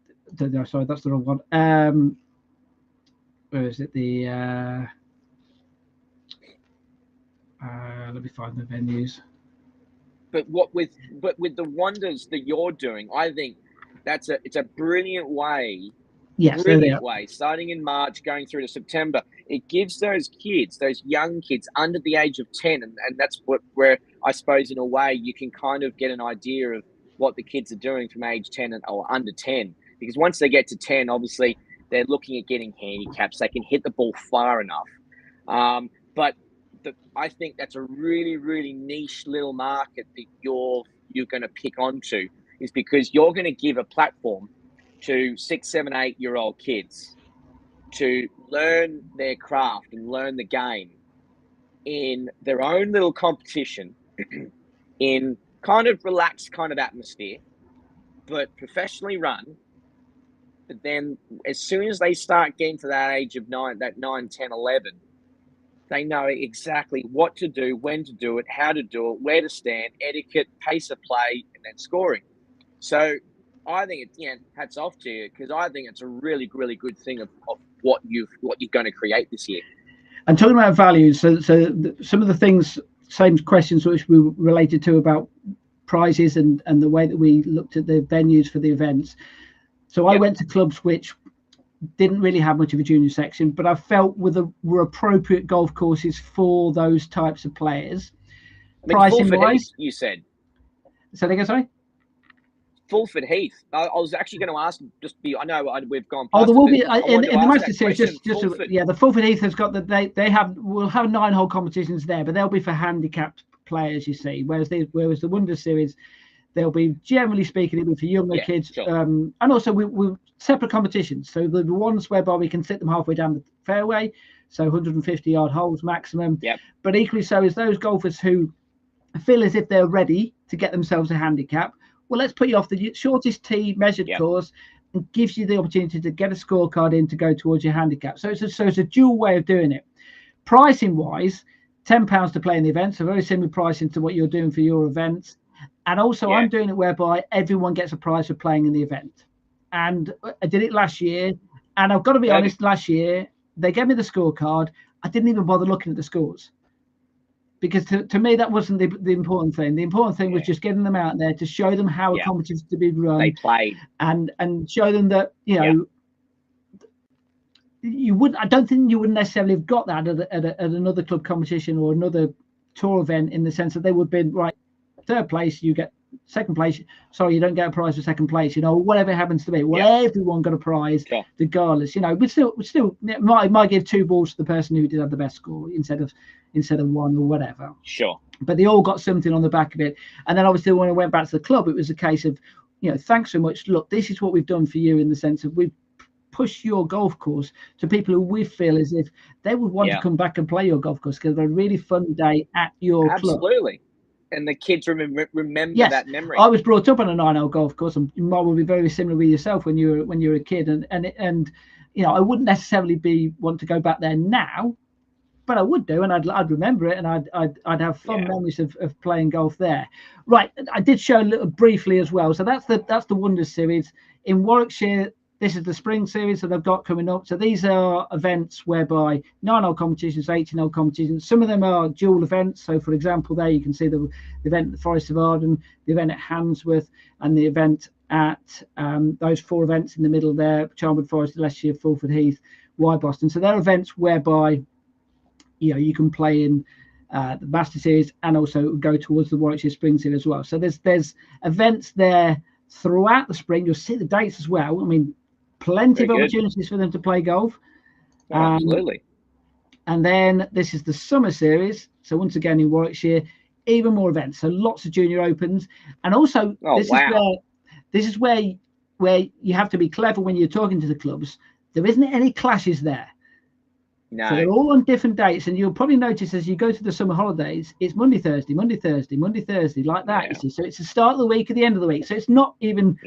no, sorry, that's the wrong one. Where is it? Let me find the venues. But with the wonders that you're doing, I think it's a brilliant way. Yes, brilliant way. Starting in March, going through to September, it gives those kids, those young kids under the age of 10, and that's where I suppose in a way you can kind of get an idea of what the kids are doing from age 10 or under 10. Because once they get to 10, obviously they're looking at getting handicaps. They can hit the ball far enough. But I think that's a really, really niche little market that you're going to pick onto, is because you're going to give a platform to 6, 7, 8-year-old kids to learn their craft and learn the game in their own little competition in kind of relaxed kind of atmosphere, but professionally run. But then as soon as they start getting to that age of 9, 10, 11, they know exactly what to do, when to do it, how to do it, where to stand, etiquette, pace of play, and then scoring. So I think hats off to you, because I think it's a really, really good thing of what you're going to create this year. And talking about values, so some of the things, same questions which we related to about prizes and the way that we looked at the venues for the events. So I went to clubs which didn't really have much of a junior section, but I felt were appropriate golf courses for those types of players. Pricing wise, you said. Say that again, sorry. Fulford Heath. I was actually going to ask. I know we've gone. Past there will be in the Master Series. The Fulford Heath has got that will have 9-hole competitions there, but they'll be for handicapped players, you see. Whereas the Wonder Series, they'll be, generally speaking, it'll be for younger kids, sure. And also we separate competitions. So the ones whereby we can sit them halfway down the fairway, so 150-yard holes maximum. Yep. But equally so is those golfers who feel as if they're ready to get themselves a handicap. Well, let's put you off the shortest tee measured course, and gives you the opportunity to get a scorecard in to go towards your handicap. So it's a dual way of doing it. Pricing wise, £10 to play in the event, so very similar pricing to what you're doing for your events. And also I'm doing it whereby everyone gets a prize for playing in the event. And I did it last year, and I've got to be honest, last year they gave me the scorecard. I didn't even bother looking at the scores, because to me that wasn't the important thing. The important thing was just getting them out there to show them how a competition is to be run. They played and show them that you wouldn't. I don't think you would necessarily have got that at another club competition or another tour event, in the sense that they would have been right. Third place, you get second place. Sorry, you don't get a prize for second place. Whatever it happens to be. Well, everyone got a prize, regardless. We still might give 2 balls to the person who did have the best score instead of 1 or whatever. Sure. But they all got something on the back of it. And then obviously when I went back to the club, it was a case of, thanks so much. Look, this is what we've done for you, in the sense of we've pushed your golf course to people who we feel as if they would want to come back and play your golf course because they're a really fun day at your club. Absolutely. And the kids remember that memory. I was brought up on a 9-hole golf course, and you might be very similar with yourself when you were a kid. And I wouldn't necessarily want to go back there now, but I would do, and I'd remember it, and I'd have fun memories of playing golf there. Right, I did show a little briefly as well. So that's the Wonders Series in Warwickshire. This is the Spring Series that I've got coming up. So these are events whereby 9-hole competitions, 18-hole competitions. Some of them are dual events. So, for example, there you can see the event at the Forest of Arden, the event at Handsworth, and the event at those 4 events in the middle there: Charnwood Forest, Leicestershire, Fulford Heath, Boston. So they're events whereby you can play in the Master Series, and also go towards the Warwickshire Spring Series as well. So there's events there throughout the spring. You'll see the dates as well. I mean, plenty of opportunities for them to play golf. Oh, absolutely. And then this is the Summer Series. So once again in Warwickshire, even more events. So lots of Junior Opens, and also this is where you have to be clever when you're talking to the clubs. There isn't any clashes there. No. So they're all on different dates, and you'll probably notice as you go to the summer holidays, it's Monday, Thursday, Monday, Thursday, Monday, Thursday, like that. Yeah. You see, so it's the start of the week at the end of the week. So it's not even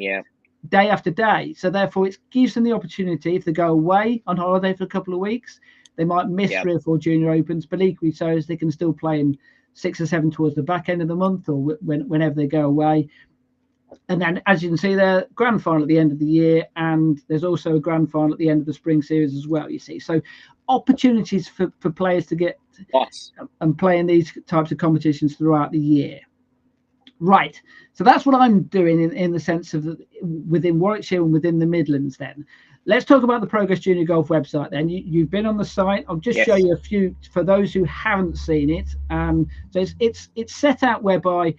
day after day. So therefore, it gives them the opportunity, if they go away on holiday for a couple of weeks, they might miss 3 or 4 Junior Opens, but equally so as they can still play in 6 or 7 towards the back end of the month, or whenever they go away. And then, as you can see there, grand final at the end of the year, and there's also a grand final at the end of the Spring Series as well, you see. So opportunities for players to get and play in these types of competitions throughout the year. Right. So that's what I'm doing in the sense of within Warwickshire and within the Midlands then. Let's talk about the Progress Junior Golf website then. You've been on the site. I'll just show you a few for those who haven't seen it. So it's set out whereby,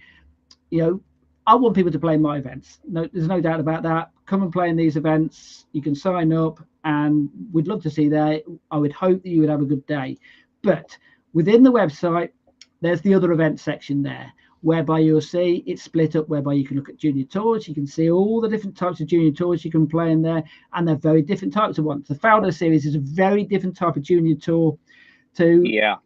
I want people to play my events. No, there's no doubt about that. Come and play in these events. You can sign up, and we'd love to see you there. I would hope that you would have a good day. But within the website, there's the other event section there, whereby you'll see it's split up, whereby you can look at junior tours. You can see all the different types of junior tours you can play in there, and they're very different types of ones. The Founder Series is a very different type of junior tour to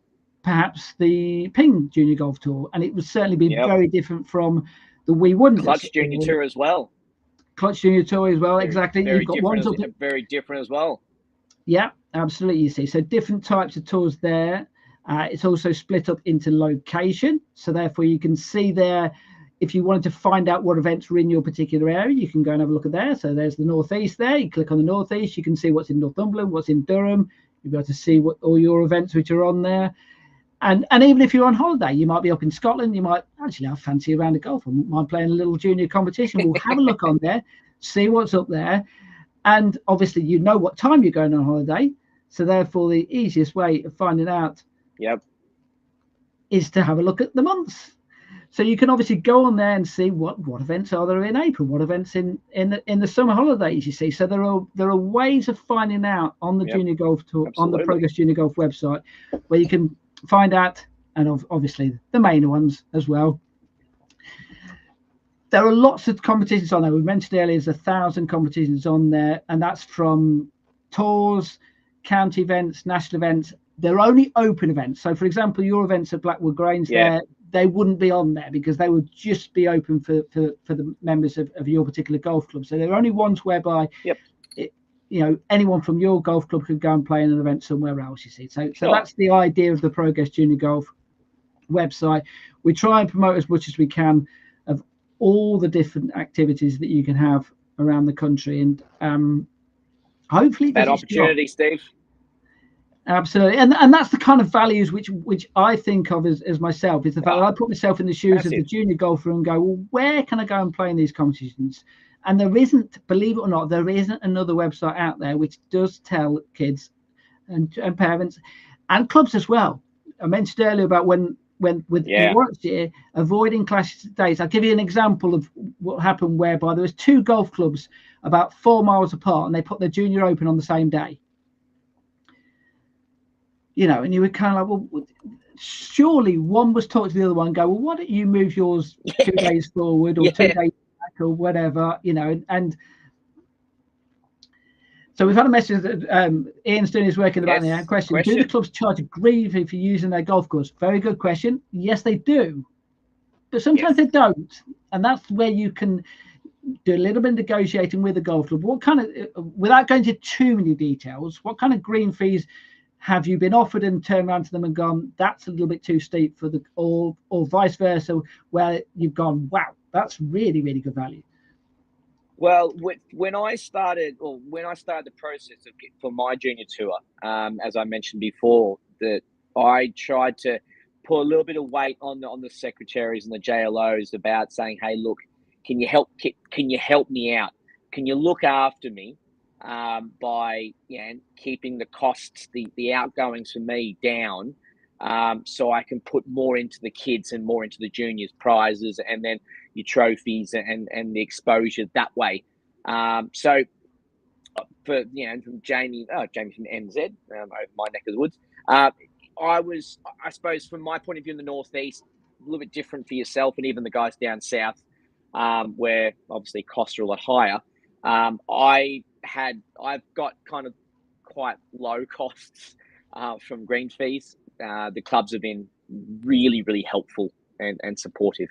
perhaps the Ping Junior Golf Tour, and it would certainly be very different from the Wee Wonders. Clutch Junior Tour as well. Clutch Junior Tour as well, exactly. You've got ones very different as well. Yeah, absolutely. You see, so different types of tours there. It's also split up into location, so therefore you can see there. If you wanted to find out what events were in your particular area, you can go and have a look at there. So there's the Northeast there. You click on the Northeast, you can see what's in Northumberland, what's in Durham. You'll be able to see what all your events which are on there. And even if you're on holiday, you might be up in Scotland. You might actually have fancy a round of golf. I might play in a little junior competition. We'll have a look on there, see what's up there. And obviously, you know what time you're going on holiday. So therefore, the easiest way of finding out is to have a look at the months. So you can obviously go on there and see what events are there in April, what events in the summer holidays, you see. So there are ways of finding out on the Junior Golf Tour, on the Progress Junior Golf website, where you can find out, and obviously the main ones as well. There are lots of competitions on there. We mentioned earlier there's 1,000 competitions on there, and that's from tours, county events, national events. They're only open events. So, for example, your events at Blackwood Grange there, they wouldn't be on there because they would just be open for the members of your particular golf club. So they're only ones whereby anyone from your golf club could go and play in an event somewhere else, you see. So that's the idea of the Progress Junior Golf website. We try and promote as much as we can of all the different activities that you can have around the country, and hopefully that opportunity, Steve. Absolutely, and that's the kind of values which I think of as myself, is the fact that I put myself in the shoes of the junior golfer and go, well, where can I go and play in these competitions? And there isn't, believe it or not, there isn't another website out there which does tell kids and parents and clubs as well. I mentioned earlier about when with Warwickshire avoiding clash days. I'll give you an example of what happened whereby there was 2 golf clubs about 4 miles apart, and they put their Junior Open on the same day. And you were kind of like, well, surely one was talking to the other one and go, well, why don't you move yours 2 days forward or 2 days back or whatever, and so we've had a message that Ian's doing his work in the back there. Question: do the clubs charge a green fee for using their golf course? Very good question. Yes, they do, but sometimes they don't, and that's where you can do a little bit of negotiating with the golf club. What kind of, without going into too many details, what kind of green fees have you been offered and turned around to them and gone, that's a little bit too steep for the, or vice versa, where you've gone, wow, that's really, really good value? Well, when I started the process for my junior tour, as I mentioned before, that I tried to put a little bit of weight on the secretaries and the JLOs about saying, hey, look, can you help me out? Can you look after me by keeping the costs, the outgoings for me down, so I can put more into the kids and more into the juniors prizes, and then your trophies and the exposure that way. So for from Jamie from NZ, over my neck of the woods. I suppose, from my point of view in the northeast, a little bit different for yourself and even the guys down south, where obviously costs are a lot higher. I've got kind of quite low costs from green fees. The clubs have been really, really helpful and supportive.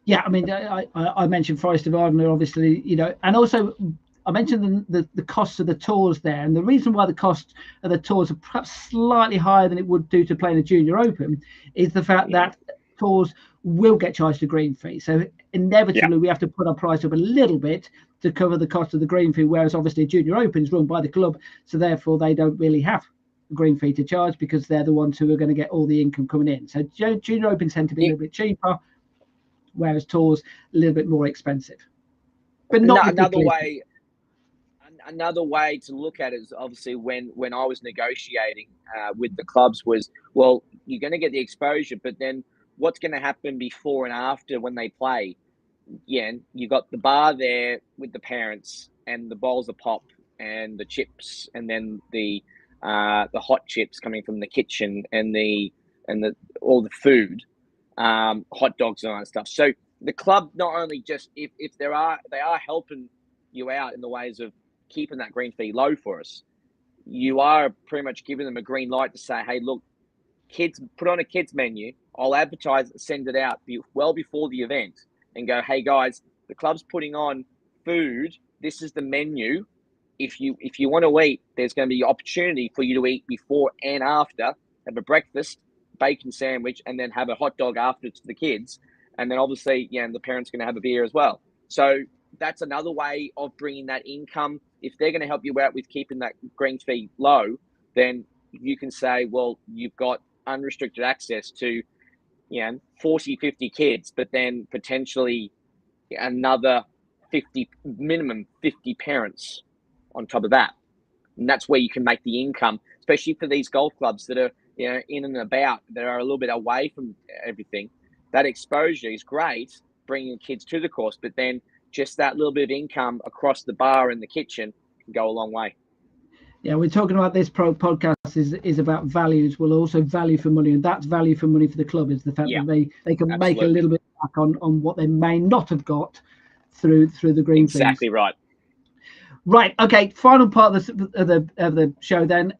Yeah, I mean, I mentioned Forest of Arden, obviously, and also I mentioned the costs of the tours there, and the reason why the cost of the tours are perhaps slightly higher than it would do to play in a Junior Open is the fact that tours will get charged a green fee. So inevitably, we have to put our price up a little bit to cover the cost of the green fee, whereas obviously a Junior Open is run by the club, so therefore they don't really have a green fee to charge because they're the ones who are going to get all the income coming in. So Junior Opens tend to be a little bit cheaper, whereas tours a little bit more expensive. But not another way to look at it is obviously when I was negotiating with the clubs was, well, you're going to get the exposure, but then what's going to happen before and after when they play? Yeah, you got the bar there with the parents and the bowls of pop and the chips, and then the hot chips coming from the kitchen and the all the food, hot dogs and all that stuff. So the club not only just if they are helping you out in the ways of keeping that green fee low for us, you are pretty much giving them a green light to say, hey, look, kids, put on a kids menu. I'll advertise, send it out well before the event, and go, hey guys, the club's putting on food. This is the menu. If you want to eat, there's going to be opportunity for you to eat before and after. Have a breakfast, bacon sandwich, and then have a hot dog afterwards for the kids. And then obviously, the parents are going to have a beer as well. So that's another way of bringing that income. If they're going to help you out with keeping that green fee low, then you can say, well, you've got unrestricted access to 40, 50 kids, but then potentially another 50, minimum 50 parents on top of that. And that's where you can make the income, especially for these golf clubs that are in and about, that are a little bit away from everything. That exposure is great, bringing kids to the course, but then just that little bit of income across the bar and the kitchen can go a long way. Yeah, we're talking about this podcast is about values. Well, also value for money, and that's value for money for the club is the fact that they can make a little bit back on what they may not have got through the green fees. Exactly right. Right. Okay. Final part of the show then.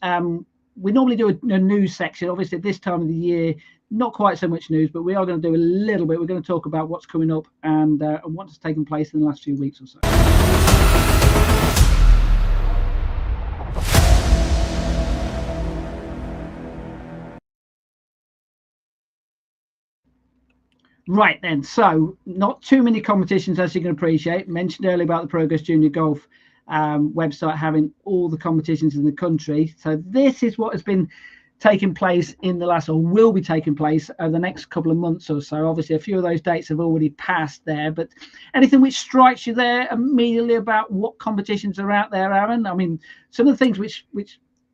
We normally do a news section. Obviously, at this time of the year, not quite so much news, but we are going to do a little bit. We're going to talk about what's coming up and what's taken place in the last few weeks or so. Right then, so not too many competitions, as you can appreciate. Mentioned earlier about the Progress Junior Golf website having all the competitions in the country. So this is what has been taking place in the last, or will be taking place over the next couple of months or so. Obviously, a few of those dates have already passed there, but anything which strikes you there immediately about what competitions are out there, Aaron? I mean, some of the things which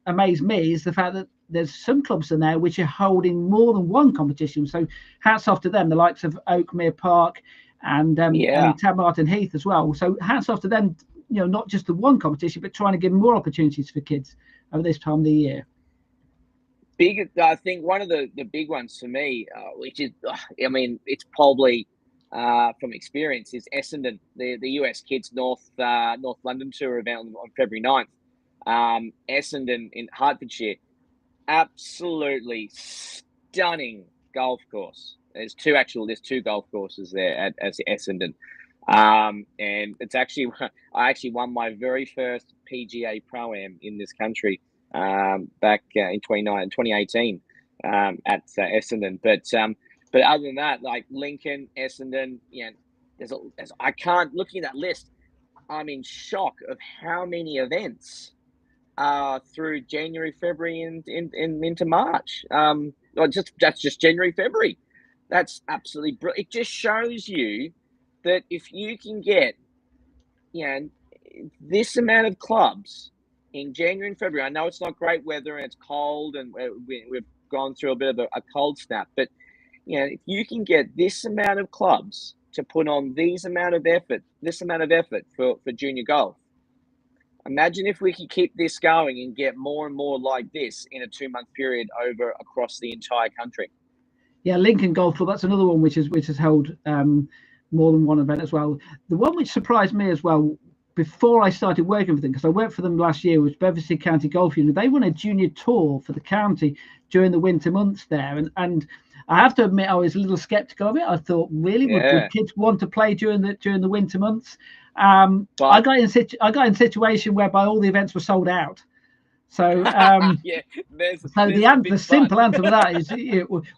amaze me is the fact that there's some clubs in there which are holding more than one competition. So hats off to them, the likes of Oakmere Park and Martin Heath as well. So hats off to them, not just the one competition, but trying to give more opportunities for kids over this time of the year. I think one of the big ones for me, which is, it's probably from experience, is Essendon, the US Kids North London Tour event on February 9th. Essendon in Hertfordshire, absolutely stunning golf course. There's two golf courses there at Essendon. And it's actually, I actually won my very first PGA Pro-Am in this country back in 2018 at Essendon. But other than that, like Lincoln, Essendon, looking at that list, I'm in shock of how many events through January, February, and into March. That's just January, February. That's absolutely brilliant. It just shows you that if you can get, this amount of clubs in January and February, I know it's not great weather and it's cold and we're gone through a bit of a cold snap. But if you can get this amount of clubs to put on this amount of effort for junior golf, imagine if we could keep this going and get more and more like this in a 2-month period across the entire country. Yeah, Lincoln Golf Club, that's another one which has held more than one event as well. The one which surprised me as well, before I started working for them, because I worked for them last year, was Bedfordshire County Golf Union. They won a junior tour for the county during the winter months there, and I have to admit I was a little skeptical of it. I thought, really, would kids want to play during the winter months? I got in a situation whereby all the events were sold out. So the simple answer to that is,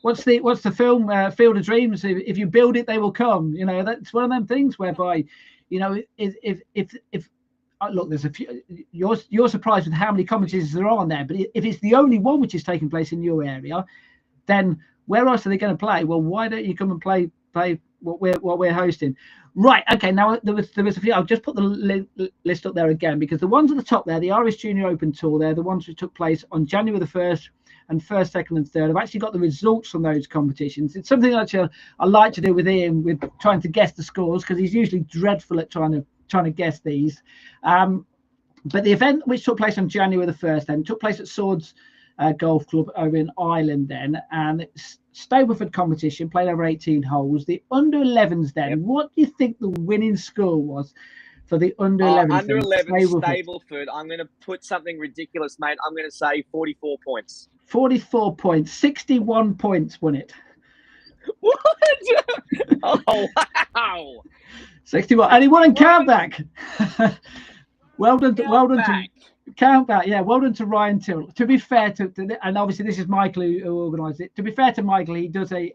what's the film Field of Dreams? If you build it, they will come. That's one of them things whereby, if look, there's a few. You're surprised with how many competitions there are on there, but if it's the only one which is taking place in your area, then where else are they going to play? Well, why don't you come and play what we're hosting? Right. Okay. Now there was a few. I'll just put the list up there again, because the ones at the top there, the Irish Junior Open Tour, they're the ones which took place on January the 1st and 1st, 2nd, and 3rd. I've actually got the results from those competitions. It's something actually I like to do with Ian, with trying to guess the scores, because he's usually dreadful at trying to guess these. But the event which took place on January the 1st then took place at Swords Golf Club over in Ireland then, and it's Stableford competition, played over 18 holes. The under 11s then, what do you think the winning score was for the under 11s? Under 11 Stableford, I'm going to put something ridiculous, mate. I'm going to say 44 points. 44 points, 61 points won it. What? Oh, wow. 61, and he won in countback. Well done to Countback, yeah. Well done to Ryan Tyrrell. To be fair to and obviously this is Michael who organised it. To be fair to Michael, he does a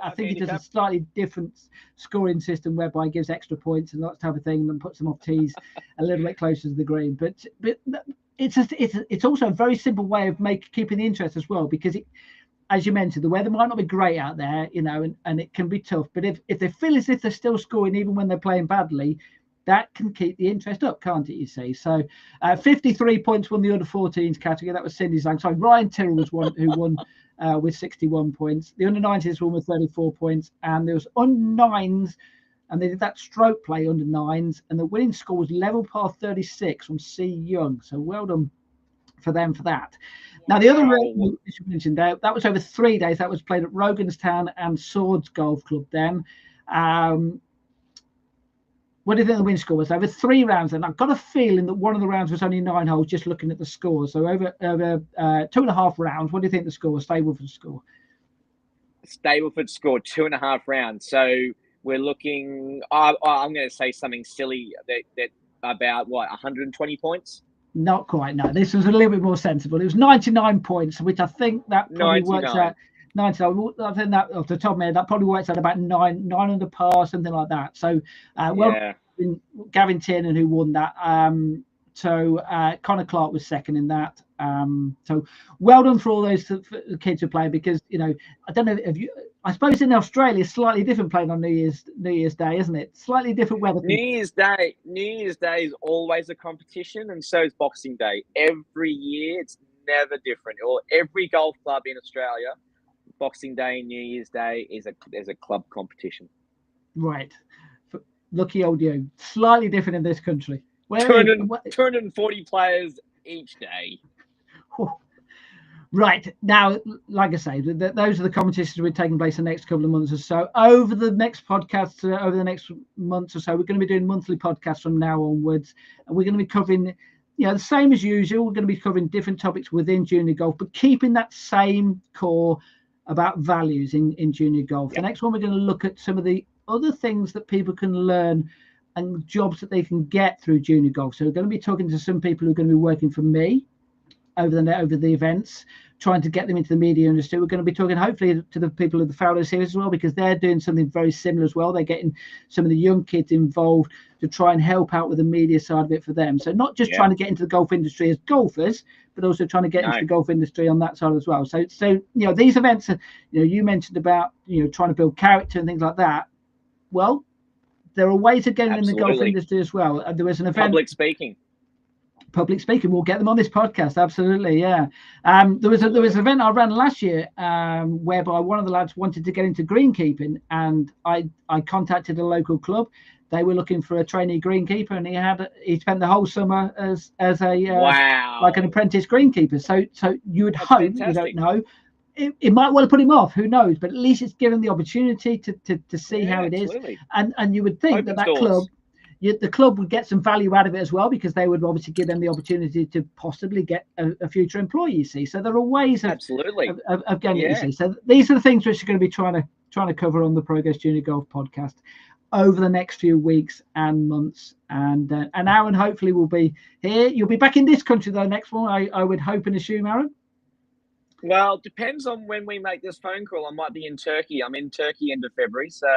slightly different scoring system whereby he gives extra points and that type of thing, and puts them off tees a little bit closer to the green. But it's also a very simple way of keeping the interest as well, because as you mentioned, the weather might not be great out there, and it can be tough. But if they feel as if they're still scoring even when they're playing badly, that can keep the interest up, can't it, you see? So 53 points won the under 14s category. That was Cindy Zhang. Sorry, Ryan Tyrrell was one who won with 61 points. The under 90s won with 34 points. And there was under 9s, and they did that stroke play under 9s. And the winning score was level par 36 from C. Young. So well done for them for that. Now, the other one you mentioned there, that was over 3 days. That was played at Roganstown and Swords Golf Club then. What do you think the win score was? Over 3 rounds, and I've got a feeling that one of the rounds was only 9 holes, just looking at the score. So over 2.5 rounds, what do you think the score was? Stableford score? Stableford scored 2.5 rounds. So we're looking, I'm going to say something silly, that about, 120 points? Not quite, no. This was a little bit more sensible. It was 99 points, which I think that probably works out. 99. I think that off the top of my head, that probably works out about 9 under par, something like that. So, Gavin Tiernan, who won that. Connor Clark was second in that. So well done for all those kids who play, because I don't know if you. I suppose in Australia, it's slightly different playing on New Year's Day, isn't it? Slightly different weather. New Year's Day is always a competition, and so is Boxing Day. Every year, it's never different. Or every golf club in Australia, Boxing Day and New Year's Day is a club competition. Right. Lucky old you. Slightly different in this country. 240 players each day. Right. Now, like I say, those are the competitions we're taking place in the next couple of months or so. Over the next podcast, over the next months or so, we're going to be doing monthly podcasts from now onwards. And we're going to be covering, the same as usual. We're going to be covering different topics within junior golf, but keeping that same core about values in junior golf. The next one, we're going to look at some of the other things that people can learn and jobs that they can get through junior golf. So we're going to be talking to some people who are going to be working for me over the events, trying to get them into the media industry. We're going to be talking hopefully to the people of the Fowler Series as well, because they're doing something very similar as well. They're getting some of the young kids involved to try and help out with the media side of it for them. So not just trying to get into the golf industry as golfers, but also trying to get into the golf industry on that side as well. So these events are, you mentioned about trying to build character and things like that. Well, there are ways of getting in the golf industry as well. There was an event. Public speaking. Public speaking, we'll get them on this podcast. Absolutely, yeah. There was an event I ran last year whereby one of the lads wanted to get into greenkeeping, and I contacted a local club. They were looking for a trainee greenkeeper, and he spent the whole summer as a wow, like an apprentice greenkeeper. So you would hope, fantastic. You don't know, it might well have put him off. Who knows? But at least it's given the opportunity to see how it absolutely. is, and you would think that club. The club would get some value out of it as well, because they would obviously give them the opportunity to possibly get a future employee. You see, so there are ways of getting it. You see, so these are the things which are going to be trying to cover on the Progress Junior Golf podcast over the next few weeks and months. And Aaron hopefully will be here. You'll be back in this country though next one, I would hope and assume, Aaron. Well, it depends on when we make this phone call. I might be in Turkey. I'm in Turkey end of February, so.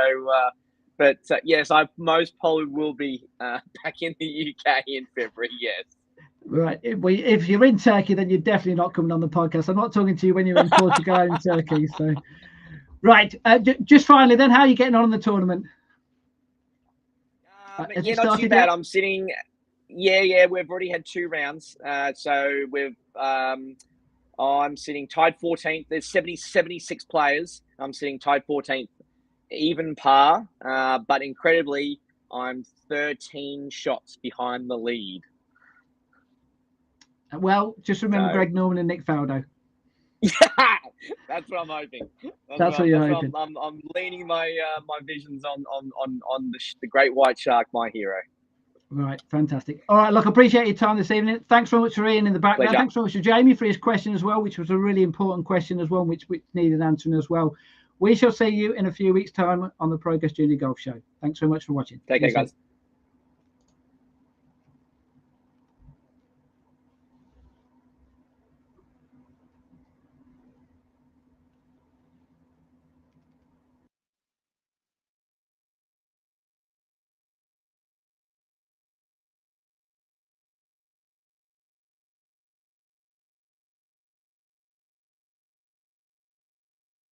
But yes, I most probably will be back in the UK in February. Yes. Right. If you're in Turkey, then you're definitely not coming on the podcast. I'm not talking to you when you're in Portugal and Turkey. So, right. Just finally, then, how are you getting on in the tournament? Not too bad. I'm sitting. Yeah. We've already had 2 rounds. So I'm sitting tied 14th. There's 76 players. I'm sitting tied 14th. Even par, but incredibly, I'm 13 shots behind the lead. Well, just remember Greg Norman and Nick Faldo. Yeah, that's what I'm hoping. That's what you're hoping. I'm leaning my visions on the great white shark, my hero. Right, fantastic. All right, look, appreciate your time this evening. Thanks very much for Ian in the background. Pleasure. Thanks so much to Jamie for his question as well, which was a really important question as well, which needed answering as well. We shall see you in a few weeks' time on the Progress Junior Golf Show. Thanks so much for watching. Take care, guys.